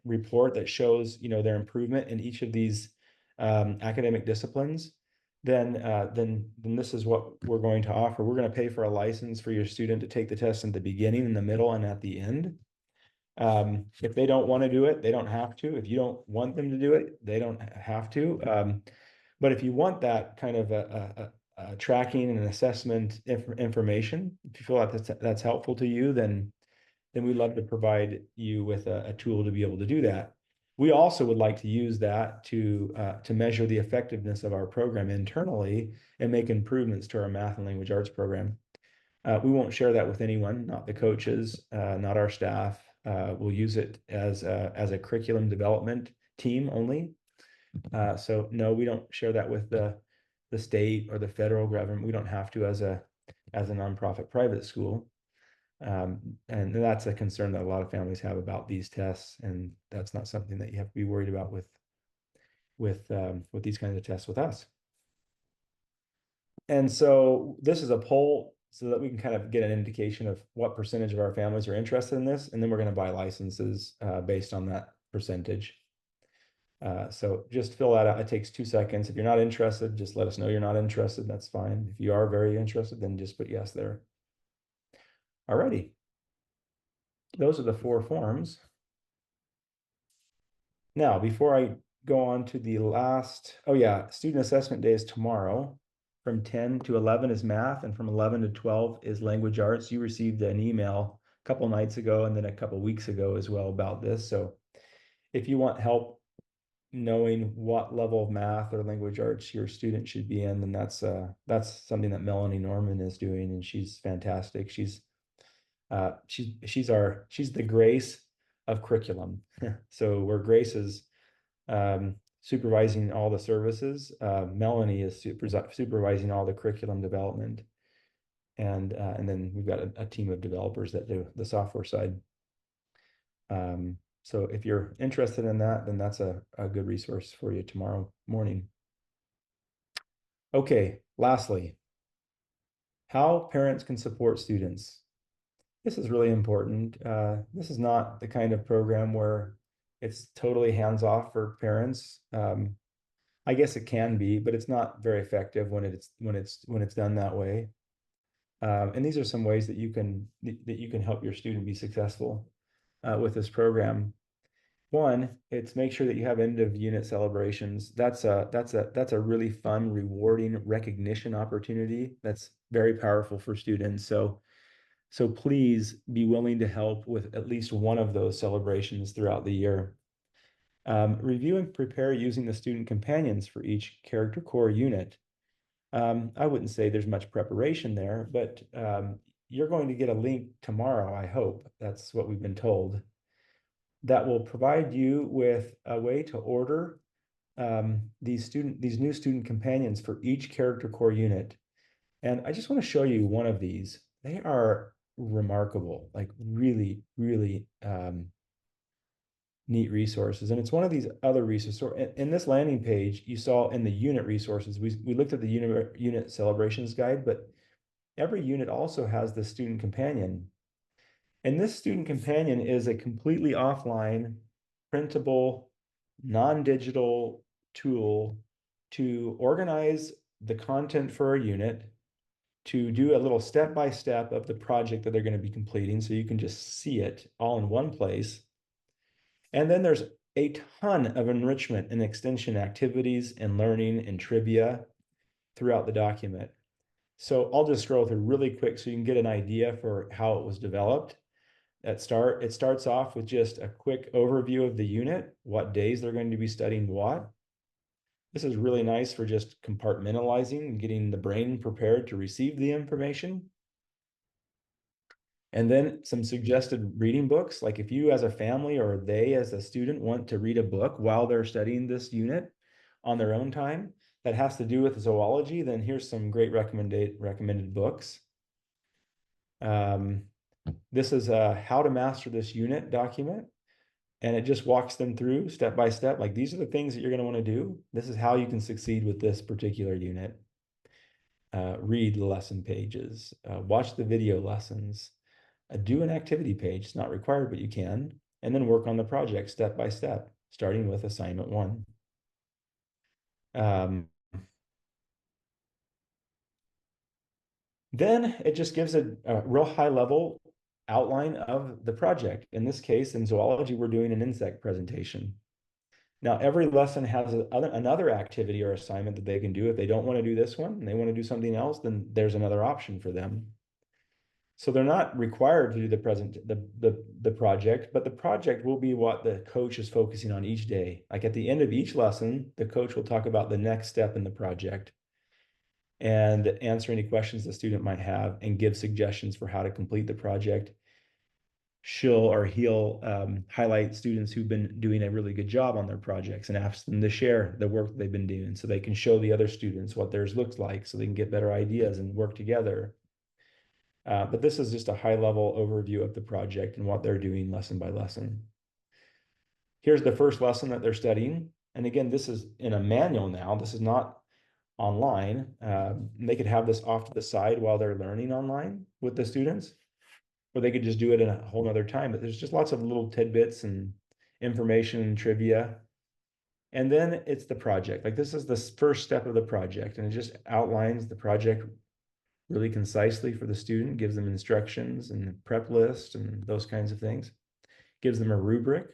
report that shows, their improvement in each of these academic disciplines, then this is what we're going to offer. We're going to pay for a license for your student to take the test in the beginning, in the middle, and at the end. If they don't want to do it, they don't have to. If you don't want them to do it, they don't have to. But if you want that kind of a tracking and assessment information, if you feel like that's helpful to you, then we'd love to provide you with a tool to be able to do that. We also would like to use that to measure the effectiveness of our program internally and make improvements to our math and language arts program. We won't share that with anyone, not the coaches, not our staff. We'll use it as a curriculum development team only. So no, we don't share that with the state or the federal government. We don't have to as a nonprofit private school. And that's a concern that a lot of families have about these tests, and that's not something that you have to be worried about with these kinds of tests with us. And so this is a poll so that we can kind of get an indication of what percentage of our families are interested in this, and then we're going to buy licenses based on that percentage. So just fill that out. It takes 2 seconds. If you're not interested, just let us know you're not interested. That's fine. If you are very interested, then just put yes there. Alrighty. Those are the 4 forms. Now, before I go on to the last, oh yeah, student assessment day is tomorrow. From 10 to 11 is math, and from 11 to 12 is language arts. You received an email a couple nights ago and then a couple weeks ago as well about this. So if you want help knowing what level of math or language arts your student should be in, then that's something that Melanie Norman is doing, and she's fantastic. She's the Grace of curriculum. So where Grace is supervising all the services, Melanie is supervising all the curriculum development, and then we've got a team of developers that do the software side. So if you're interested in that, then that's a good resource for you tomorrow morning. Okay, lastly, how parents can support students. This is really important. This is not the kind of program where it's totally hands-off for parents. I guess it can be, but it's not very effective when it's done that way. And these are some ways that you can help your student be successful. with this program. One, it's make sure that you have end of unit celebrations. That's a really fun, rewarding recognition opportunity. That's very powerful for students. So please be willing to help with at least one of those celebrations throughout the year. Review and prepare using the student companions for each character core unit. I wouldn't say there's much preparation there, but you're going to get a link tomorrow, I hope. That's what we've been told. That will provide you with a way to order these new student companions for each character core unit. And I just want to show you one of these. They are remarkable, like really, really neat resources. And it's one of these other resources. So in this landing page, you saw in the unit resources, we looked at the unit celebrations guide, but every unit also has the student companion. And this student companion is a completely offline, printable, non-digital tool to organize the content for a unit, to do a little step-by-step of the project that they're going to be completing, so you can just see it all in one place. And then there's a ton of enrichment and extension activities and learning and trivia throughout the document. So I'll just scroll through really quick so you can get an idea for how it was developed. It starts off with just a quick overview of the unit, what days they're going to be studying what. This is really nice for just compartmentalizing and getting the brain prepared to receive the information. And then some suggested reading books, like if you as a family or they as a student want to read a book while they're studying this unit on their own time that has to do with zoology, then here's some great recommended books. This is a how to master this unit document, and it just walks them through step by step. Like these are the things that you're going to want to do. This is how you can succeed with this particular unit. Read the lesson pages, watch the video lessons, do an activity page. It's not required, but you can, and then work on the project step by step, starting with assignment 1. Then it just gives a real high level outline of the project. In this case, in zoology, we're doing an insect presentation. Now, every lesson has another activity or assignment that they can do. If they don't want to do this one and they want to do something else, then there's another option for them. So they're not required to do the project, but the project will be what the coach is focusing on each day. Like at the end of each lesson, the coach will talk about the next step in the project and answer any questions the student might have and give suggestions for how to complete the project. He'll highlight students who've been doing a really good job on their projects and ask them to share the work they've been doing so they can show the other students what theirs looks like so they can get better ideas and work together. But this is just a high level overview of the project and what they're doing lesson by lesson. Here's the first lesson that they're studying. And again, this is in a manual now. This is not online. They could have this off to the side while they're learning online with the students, or they could just do it in a whole nother time. But there's just lots of little tidbits and information and trivia. And then it's the project. Like this is the first step of the project, and it just outlines the project really concisely for the student, gives them instructions and a prep list and those kinds of things, gives them a rubric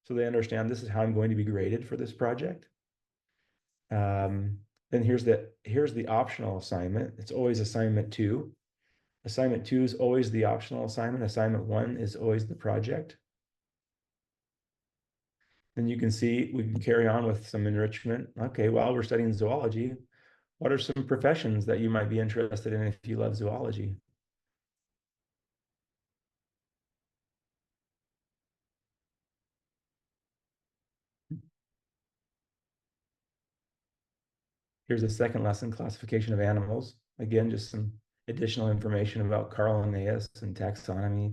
so they understand this is how I'm going to be graded for this project. Then here's the optional assignment. It's always assignment 2. Assignment 2 is always the optional assignment. Assignment 1 is always the project. Then you can see we can carry on with some enrichment. Okay, while we're studying zoology, what are some professions that you might be interested in if you love zoology? Here's a second lesson, classification of animals. Again, just some additional information about Carl Linnaeus and taxonomy.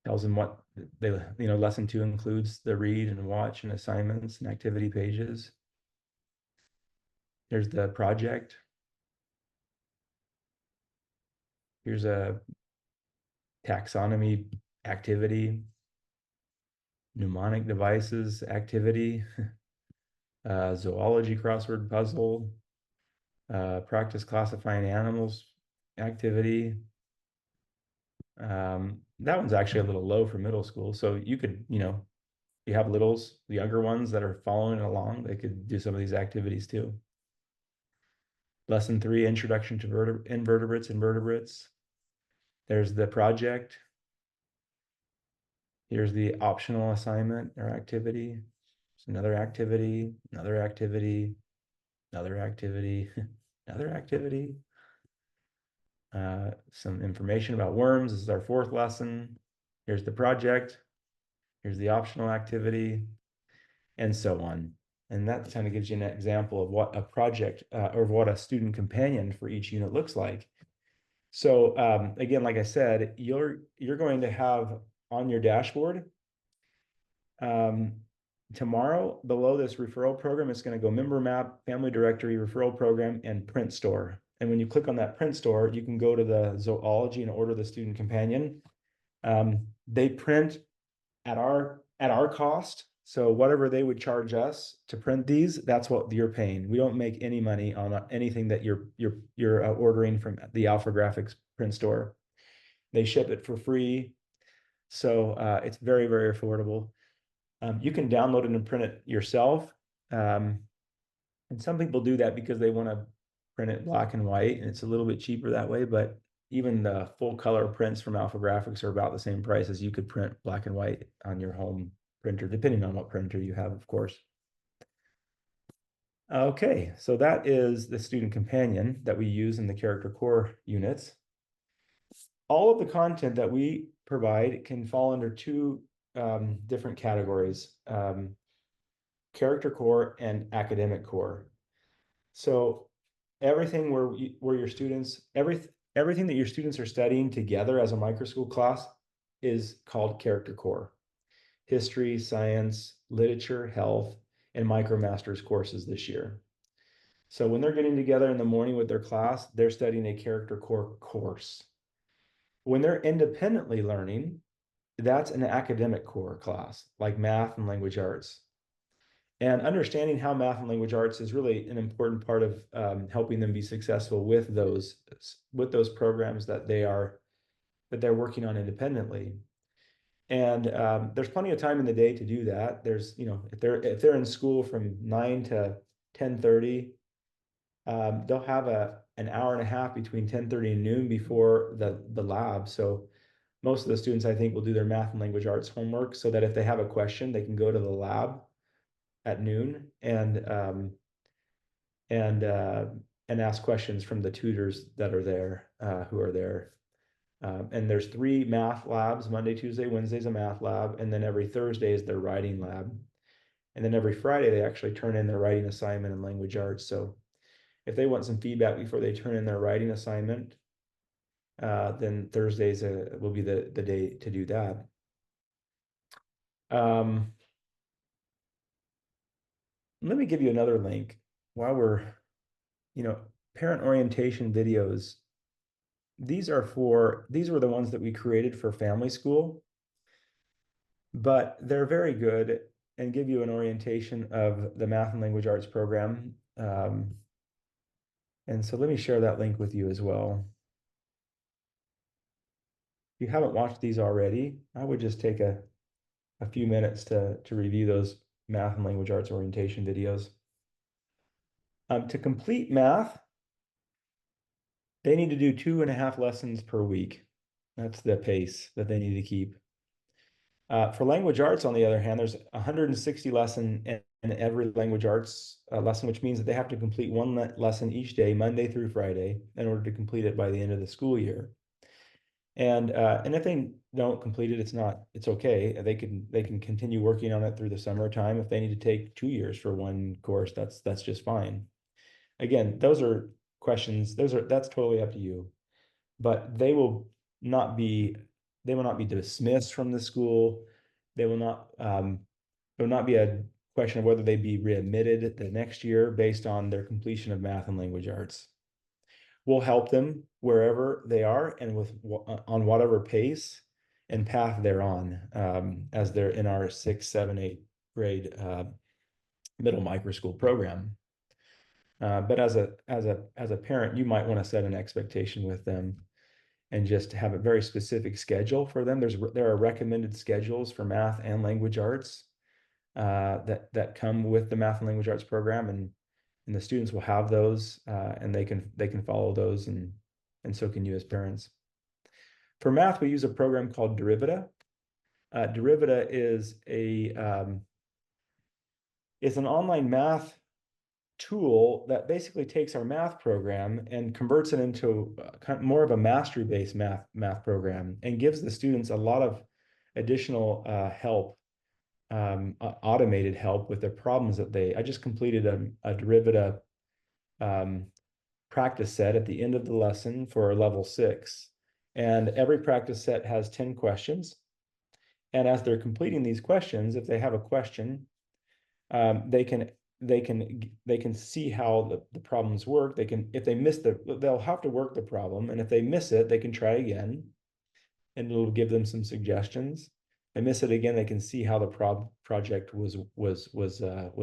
Tells them what lesson 2 includes the read and watch and assignments and activity pages. Here's the project. Here's a taxonomy activity, mnemonic devices activity, zoology crossword puzzle, practice classifying animals activity, That one's actually a little low for middle school. So you could, you have littles, the younger ones that are following along, they could do some of these activities too. Lesson 3, Introduction to Invertebrates and Vertebrates. There's the project. Here's the optional assignment or activity. There's another activity, another activity, another activity, another activity. Some information about worms. This is our 4th lesson. Here's the project. Here's the optional activity, and so on. And that kind of gives you an example of what a project or what a student companion for each unit looks like. So again, like I said, you're going to have on your dashboard tomorrow below this referral program, it's going to go member map, family directory, referral program, and print store. And when you click on that print store, you can go to the zoology and order the student companion. They print at our cost. So whatever they would charge us to print these, that's what you're paying. We don't make any money on anything that you're ordering from the Alpha Graphics print store. They ship it for free, so it's very, very affordable. You can download it and print it yourself, and some people do that because they want to print it black and white, and it's a little bit cheaper that way. But even the full color prints from Alpha Graphics are about the same price as you could print black and white on your home printer, depending on what printer you have, of course. Okay, so that is the student companion that we use in the character core units. All of the content that we provide can fall under 2 different categories, character core and academic core. So everything where your students, everything that your students are studying together as a micro school class is called character core. History, science, literature, health, and MicroMasters courses this year. So when they're getting together in the morning with their class, they're studying a character core course. When they're independently learning, that's an academic core class, like math and language arts. And understanding how math and language arts is really an important part of helping them be successful with those programs that they're working on independently. And there's plenty of time in the day to do that. There's, if they're in school from 9 to 10:30, they'll have an hour and a half between 10:30 and noon before the lab. So most of the students, I think, will do their math and language arts homework so that if they have a question, they can go to the lab at noon and ask questions from the tutors that are there, who are there. And there's 3 math labs: Monday, Tuesday, Wednesday's a math lab, and then every Thursday is their writing lab. And then every Friday they actually turn in their writing assignment in language arts. So if they want some feedback before they turn in their writing assignment, then Thursdays will be the day to do that. Let me give you another link while we're, parent orientation videos. These were the ones that we created for family school, but they're very good and give you an orientation of the math and language arts program. And so let me share that link with you as well. If you haven't watched these already, I would just take a few minutes to review those math and language arts orientation videos. To complete math, they need to do 2.5 lessons per week. That's the pace that they need to keep. For language arts, on the other hand, there's 160 lessons in every language arts lesson, which means that they have to complete 1 lesson each day, Monday through Friday, in order to complete it by the end of the school year. And if they don't complete it, it's okay. They can continue working on it through the summertime. If they need to take 2 years for 1 course, that's just fine. Again, those are questions. That's totally up to you. But they will not be dismissed from the school. They will not. There will not be a question of whether they be readmitted the next year based on their completion of math and language arts. We'll help them wherever they are and on whatever pace and path they're on as they're in our 6th, 7th, 8th grade middle micro school program. But as a parent, you might want to set an expectation with them. and just have a very specific schedule for them. There are recommended schedules for math and language arts that come with the math and language arts program, and the students will have those, and they can follow those, and so can you as parents. For math, we use a program called Derivita. Derivita is is an online math tool that basically takes our math program and converts it into more of a mastery-based math program, and gives the students a lot of additional help, automated help with their problems I just completed a Derivita practice set at the end of the lesson for level 6. And every practice set has 10 questions. And as they're completing these questions, if they have a question, they can see how the problems work. If they miss they'll have to work the problem, and if they miss it, they can try again, and it'll give them some suggestions. They miss it again, they can see how the project was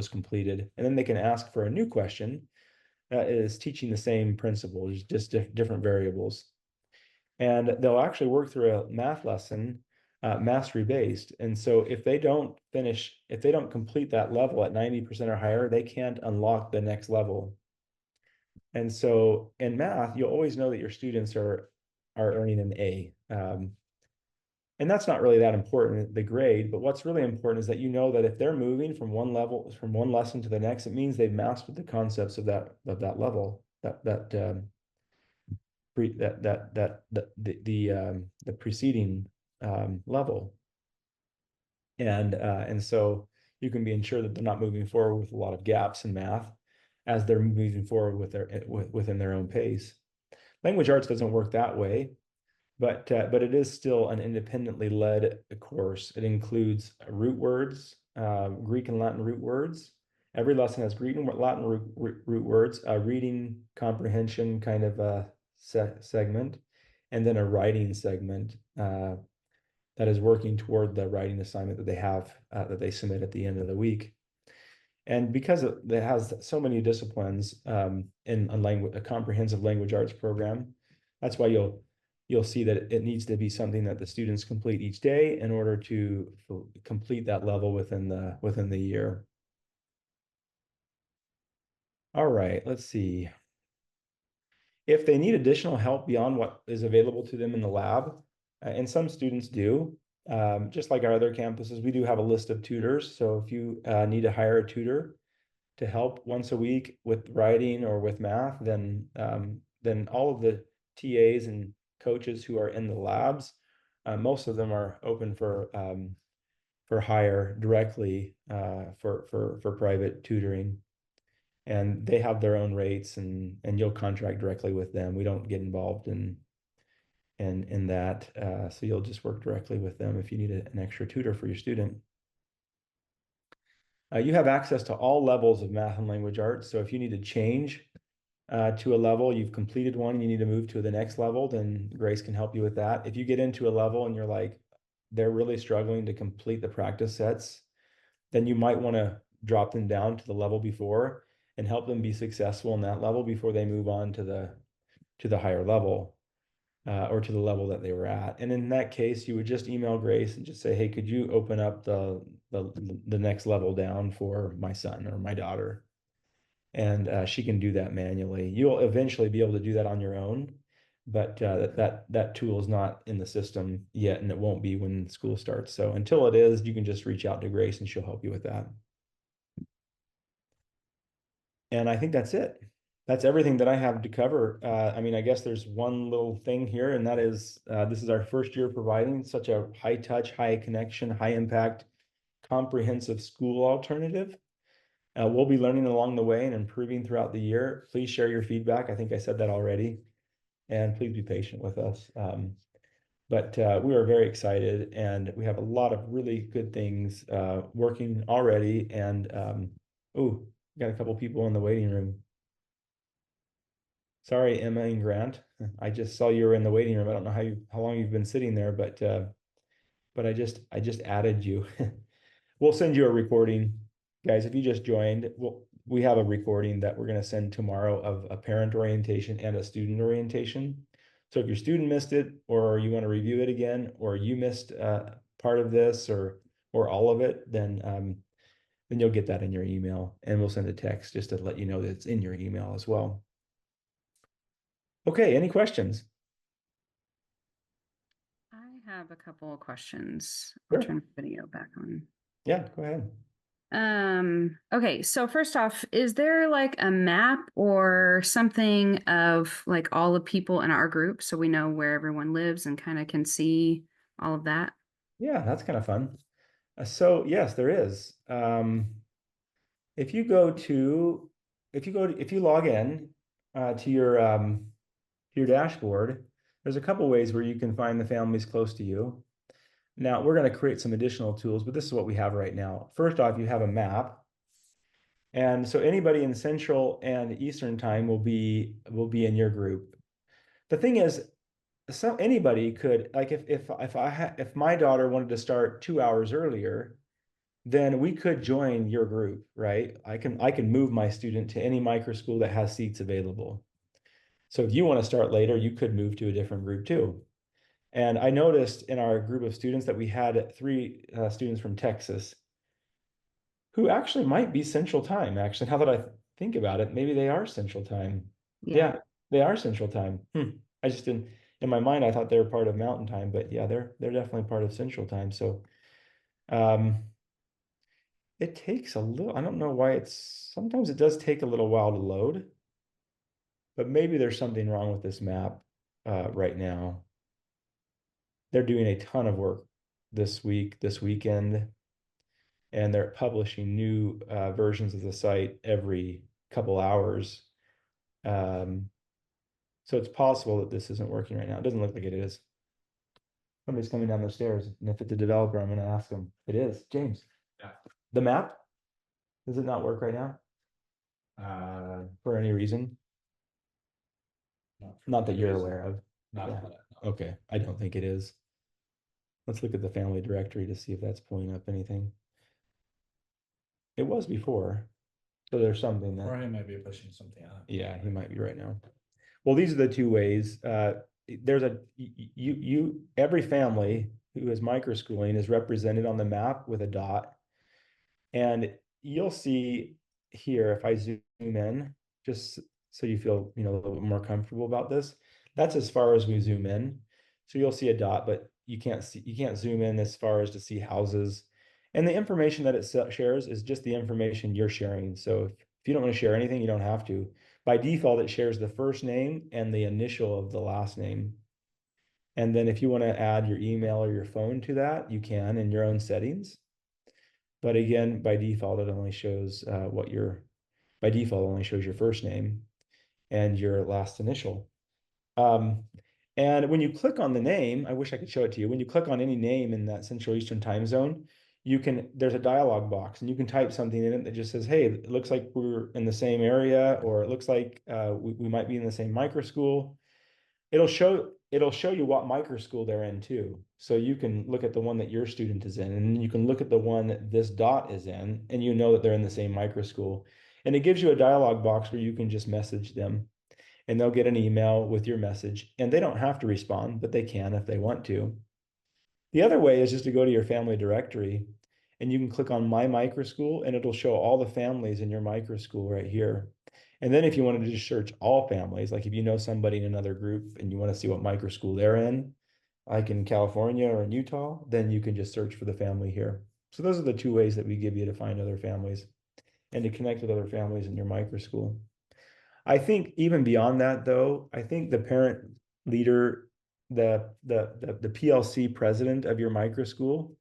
completed, and then they can ask for a new question that is teaching the same principles, just different variables. And they'll actually work through a math lesson, mastery based. And so if they don't complete that level at 90% or higher, they can't unlock the next level. And so in math, you'll always know that your students are earning an A. And that's not really that important, the grade, but what's really important is that you know that if they're moving from one lesson to the next, it means they've mastered the concepts of that level, the preceding level. And so you can be ensured that they're not moving forward with a lot of gaps in math as they're moving forward within their own pace. Language arts doesn't work that way, but it is still an independently led course. It includes root words, Greek and Latin root words. Every lesson has Greek and Latin root words, a reading comprehension kind of a segment, and then a writing segment that is working toward the writing assignment that they have that they submit at the end of the week. And because it has so many disciplines in a comprehensive language arts program, that's why you'll see that it needs to be something that the students complete each day in order to complete that level within the year. All right, let's see. If they need additional help beyond what is available to them in the lab, and some students do, just like our other campuses, we do have a list of tutors. So if you need to hire a tutor to help once a week with writing or with math, then all of the TAs and coaches who are in the labs, most of them are open for hire directly for private tutoring, and they have their own rates, and you'll contract directly with them. We don't get involved in that, so you'll just work directly with them if you need an extra tutor for your student. You have access to all levels of math and language arts. So if you need to change to a level, you've completed one, and you need to move to the next level, then Grace can help you with that. If you get into a level and you're like, they're really struggling to complete the practice sets, then you might want to drop them down to the level before and help them be successful in that level before they move on to the higher level, or to the level that they were at. And in that case, you would just email Grace and just say, hey, could you open up the next level down for my son or my daughter? And she can do that manually. You'll eventually be able to do that on your own, but that tool is not in the system yet, and it won't be when school starts. So until it is, you can just reach out to Grace and she'll help you with that. And I think that's it. That's everything that I have to cover. I mean, I guess there's one little thing here, and that is this is our first year providing such a high touch, high connection, high impact, comprehensive school alternative. We'll be learning along the way and improving throughout the year. Please share your feedback. I think I said that already. And please be patient with us. But we are very excited, and we have a lot of really good things working already. And oh, got a couple people in the waiting room. Sorry, Emma and Grant. I just saw you were in the waiting room. I don't know how long you've been sitting there, but I just added you. We'll send you a recording, guys. If you just joined, we have a recording that we're going to send tomorrow of a parent orientation and a student orientation. So if your student missed it, or you want to review it again, or you missed part of this or all of it, then you'll get that in your email, and we'll send a text just to let you know that it's in your email as well. Okay, any questions? I have a couple of questions. Sure. I'll turn the video back on. Yeah, go ahead. Okay, so first off, is there like a map or something of like all the people in our group so we know where everyone lives and kind of can see all of that? Yeah, that's kind of fun. So yes, there is. If you log in to your dashboard, there's a couple ways where you can find the families close to you. Now we're going to create some additional tools, but this is what we have right now. First off, you have a map. And so anybody in Central and Eastern time will be in your group. The thing is, anybody could, like, if my daughter wanted to start 2 hours earlier, then we could join your group, right? I can move my student to any micro school that has seats available. So if you want to start later, you could move to a different group too. And I noticed in our group of students that we had 3 students from Texas who actually might be Central Time. Actually, now that I think about it, maybe they are Central Time. Yeah, they are Central Time. I just didn't, in my mind, I thought they were part of Mountain Time, but yeah, they're definitely part of Central Time. So it takes a little, I don't know why sometimes it does take a little while to load, but maybe there's something wrong with this map right now. They're doing a ton of work this weekend, and they're publishing new versions of the site every couple hours. So it's possible that this isn't working right now. It doesn't look like it is. Somebody's coming down the stairs, and if it's a developer, I'm going to ask them. It is. James. Yeah. The map? Does it not work right now? For any reason? Not that you're aware of. Not Yeah. that, no. Okay, I don't think it is. Let's look at the family directory to see if that's pulling up anything. It was before, so there's something that. Or he might be pushing something out. Yeah, he might be right now. Well, these are the 2 ways. There's every family who is microschooling is represented on the map with a dot. And you'll see here, if I zoom in, just so you feel, a little bit more comfortable about this, that's as far as we zoom in. So you'll see a dot, but you can't zoom in as far as to see houses. And the information that it shares is just the information you're sharing. So if you don't want to share anything, you don't have to. By default, it shares the first name and the initial of the last name. And then if you want to add your email or your phone to that, you can in your own settings. But again, by default, it only shows by default only shows your first name and your last initial. And when you click on the name, I wish I could show it to you. When you click on any name in that Central Eastern time zone, there's a dialog box, and you can type something in it that just says, hey, it looks like we're in the same area, or it looks like we might be in the same micro school. It'll show you what micro school they're in too. So you can look at the one that your student is in, and you can look at the one that this dot is in, and you know that they're in the same micro school. And it gives you a dialog box where you can just message them, and they'll get an email with your message, and they don't have to respond, but they can if they want to. The other way is just to go to your family directory, and you can click on My Micro School, and it'll show all the families in your micro school right here. And then if you wanted to just search all families, like if you know somebody in another group and you want to see what micro school they're in, like in California or in Utah, then you can just search for the family here. So those are the 2 ways that we give you to find other families and to connect with other families in your micro school. I think even beyond that, though, I think the parent leader, the PLC president of your micro school,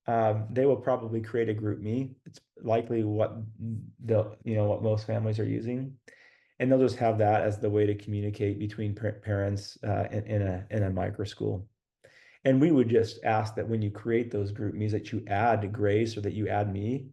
they will probably create a group me. It's likely what what most families are using, and they'll just have that as the way to communicate between parents in a micro school. And we would just ask that when you create those group me's that you add Grace or that you add me,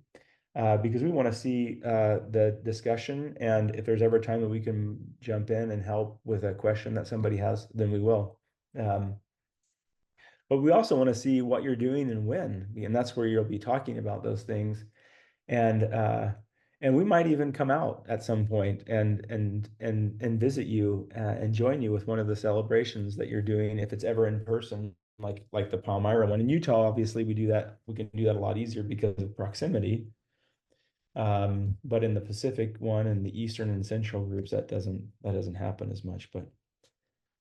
because we want to see the discussion, and if there's ever a time that we can jump in and help with a question that somebody has, then we will. But we also want to see what you're doing and when, and that's where you'll be talking about those things. And And we might even come out at some point and visit you and join you with one of the celebrations that you're doing if it's ever in person, like the Palmyra one. In Utah, obviously, we do that. We can do that a lot easier because of proximity. But in the Pacific one and the Eastern and Central groups, that doesn't happen as much,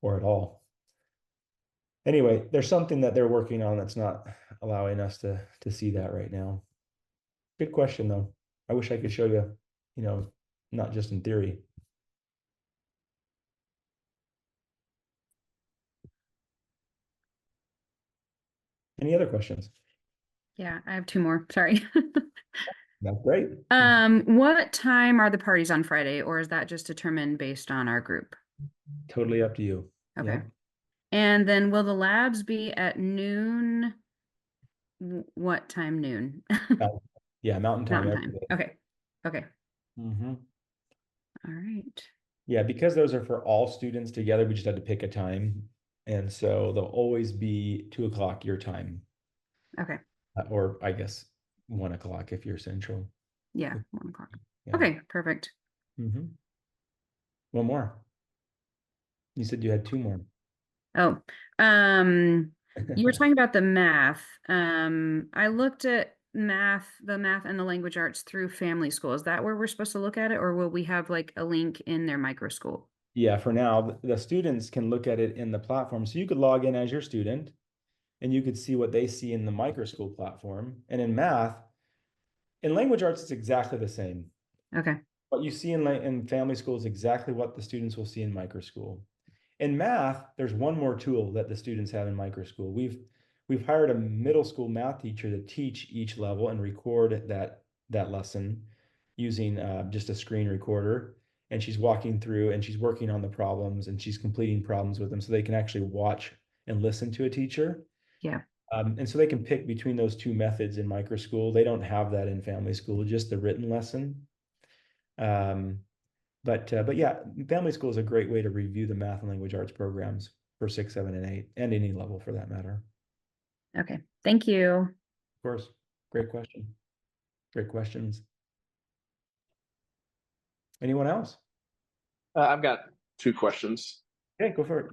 or at all. Anyway, there's something that they're working on that's not allowing us to see that right now. Good question though. I wish I could show you, not just in theory. Any other questions? Yeah, I have two more. Sorry. That's great. What time are the parties on Friday, or is that just determined based on our group? Totally up to you. Okay. Yeah. And then will the labs be at noon? What time noon? Yeah, Mountain Time. Mountain time. Okay. Okay. Mm-hmm. All right. Yeah, because those are for all students together, we just had to pick a time. And so they'll always be 2 o'clock your time. Okay. Or I guess 1 o'clock if you're central. Yeah, 1 o'clock. Yeah. Okay, perfect. Mm-hmm. One more. You said you had two more. Oh, you were talking about the math. I looked at the math and the language arts through Family School. Is that where we're supposed to look at it, or will we have like a link in their micro school? Yeah, for now, the students can look at it in the platform. So you could log in as your student and you could see what they see in the micro school platform. And in math, in language arts, it's exactly the same. Okay. What you see in family school is exactly what the students will see in micro school. In math, there's one more tool that the students have in micro school. We've hired a middle school math teacher to teach each level and record that lesson using just a screen recorder. And she's walking through and she's working on the problems and she's completing problems with them so they can actually watch and listen to a teacher. Yeah. And so they can pick between those two methods in micro school. They don't have that in family school, just the written lesson. But yeah, family school is a great way to review the math and language arts programs for 6, 7, and 8, and any level for that matter. Okay. Thank you. Of course. Great question. Great questions. Anyone else? I've got two questions. Okay, go for it.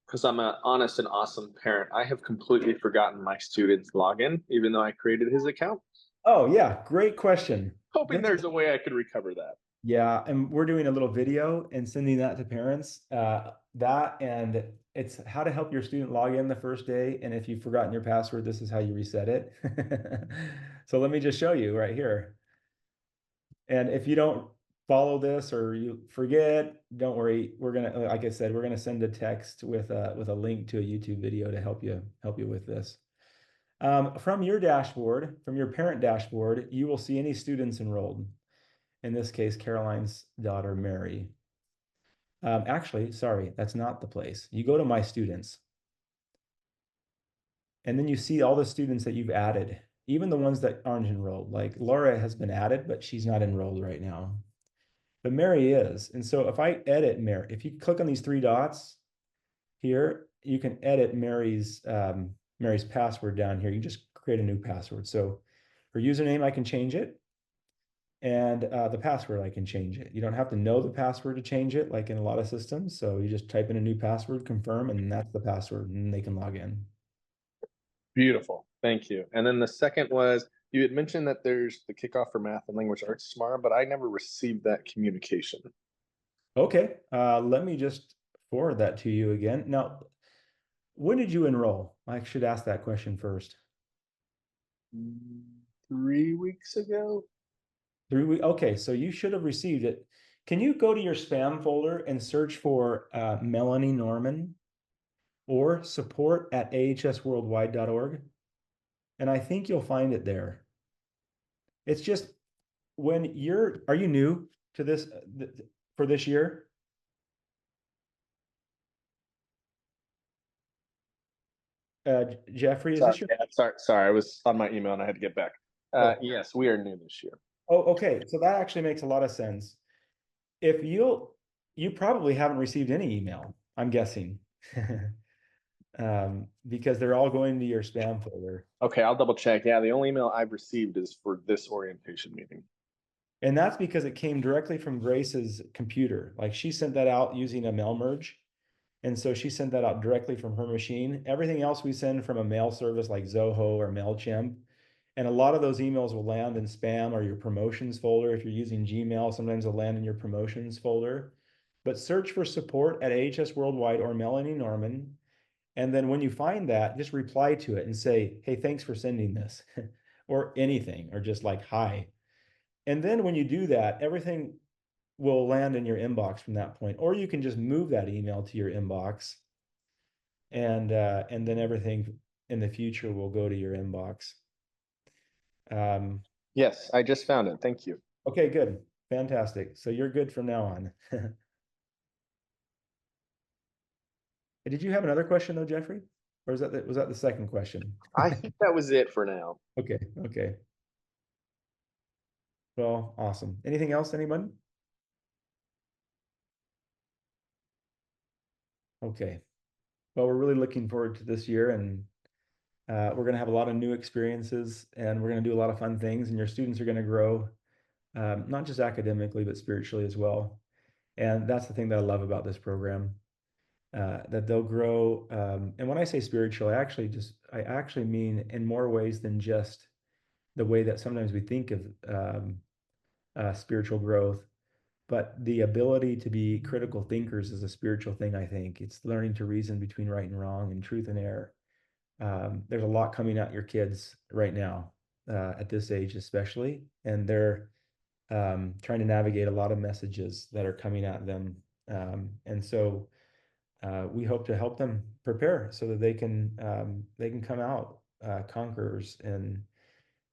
Because I'm an honest and awesome parent, I have completely forgotten my student's login, even though I created his account. Oh yeah, great question. Hoping there's a way I could recover that. Yeah, and we're doing a little video and sending that to parents. And it's how to help your student log in the first day. And if you've forgotten your password, this is how you reset it. So let me just show you right here. And if you don't follow this or you forget, don't worry. We're gonna, like I said, we're gonna send a text with a link to a YouTube video to help you with this. From your dashboard, from your parent dashboard, you will see any students enrolled. In this case, Caroline's daughter, Mary. Actually, sorry, that's not the place. You go to My Students. And then you see all the students that you've added, even the ones that aren't enrolled. Like Laura has been added, but she's not enrolled right now. But Mary is. And so if I edit Mary, if you click on these three dots here, you can edit Mary's password down here. You just create a new password. So her username, I can change it. And the password, I can change it. You don't have to know the password to change it, like in a lot of systems. So you just type in a new password, confirm, and that's the password, and they can log in. Beautiful. Thank you. And then the second was, you had mentioned that there's the kickoff for math and language arts tomorrow, but I never received that communication. Okay, let me just forward that to you again. Now, when did you enroll? I should ask that question first. 3 weeks ago? 3 weeks. Okay, so you should have received it. Can you go to your spam folder and search for Melanie Norman or support@ahsworldwide.org? And I think you'll find it there. It's just when are you new to this for this year? Jeffrey, is this your? Sorry, I was on my email and I had to get back. Yes, we are new this year. Oh, okay. So that actually makes a lot of sense. If you probably haven't received any email, I'm guessing, because they're all going to your spam folder. Okay, I'll double check. Yeah, the only email I've received is for this orientation meeting. And that's because it came directly from Grace's computer. Like she sent that out using a mail merge. And so she sent that out directly from her machine. Everything else we send from a mail service like Zoho or MailChimp. And a lot of those emails will land in spam or your promotions folder. If you're using Gmail, sometimes they'll land in your promotions folder. But search for support at AHS Worldwide or Melanie Norman. And then when you find that, just reply to it and say, hey, thanks for sending this, or anything, or just like, hi. And then when you do that, everything will land in your inbox from that point. Or you can just move that email to your inbox, and then everything in the future will go to your inbox. Yes, I just found it. Thank you. Okay, good. Fantastic. So you're good from now on. Did you have another question though, Jeffrey? Or was that the second question? I think that was it for now. Okay, okay. Well, awesome. Anything else, anyone? Okay. Well, we're really looking forward to this year, and we're going to have a lot of new experiences, and we're going to do a lot of fun things, and your students are going to grow, not just academically, but spiritually as well. And that's the thing that I love about this program, that they'll grow. And when I say spiritual, I actually mean in more ways than just the way that sometimes we think of spiritual growth, but the ability to be critical thinkers is a spiritual thing. I think it's learning to reason between right and wrong and truth and error. There's a lot coming at your kids right now, at this age especially, and they're trying to navigate a lot of messages that are coming at them. And so we hope to help them prepare so that they can come out conquerors in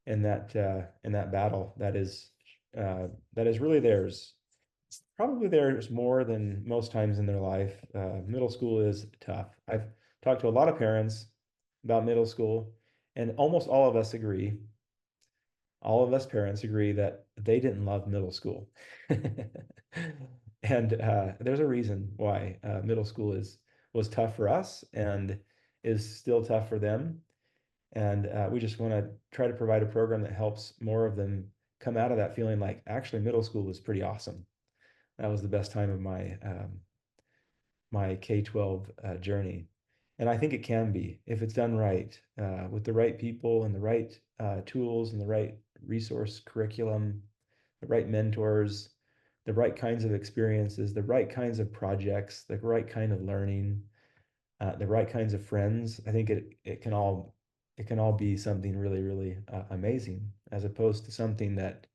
that battle that is really theirs. Probably theirs more than most times in their life. Middle school is tough. I've talked to a lot of parents about middle school, and almost all of us agree, all of us parents agree that they didn't love middle school. And there's a reason why middle school was tough for us and is still tough for them. And we just want to try to provide a program that helps more of them come out of that feeling like actually middle school was pretty awesome. That was the best time of my K-12 journey. And I think it can be if it's done right, with the right people and the right tools and the right resource curriculum, the right mentors, the right kinds of experiences, the right kinds of projects, the right kind of learning, the right kinds of friends. I think it can all be something really, really amazing, as opposed to something that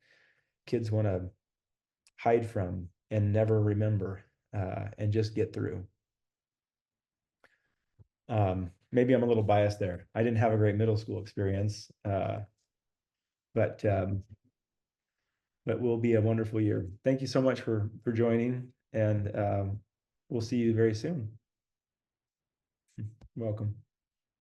kids want to hide from and never remember, and just get through. Maybe I'm a little biased there. I didn't have a great middle school experience, but will be a wonderful year. Thank you so much for joining, and we'll see you very soon. Welcome.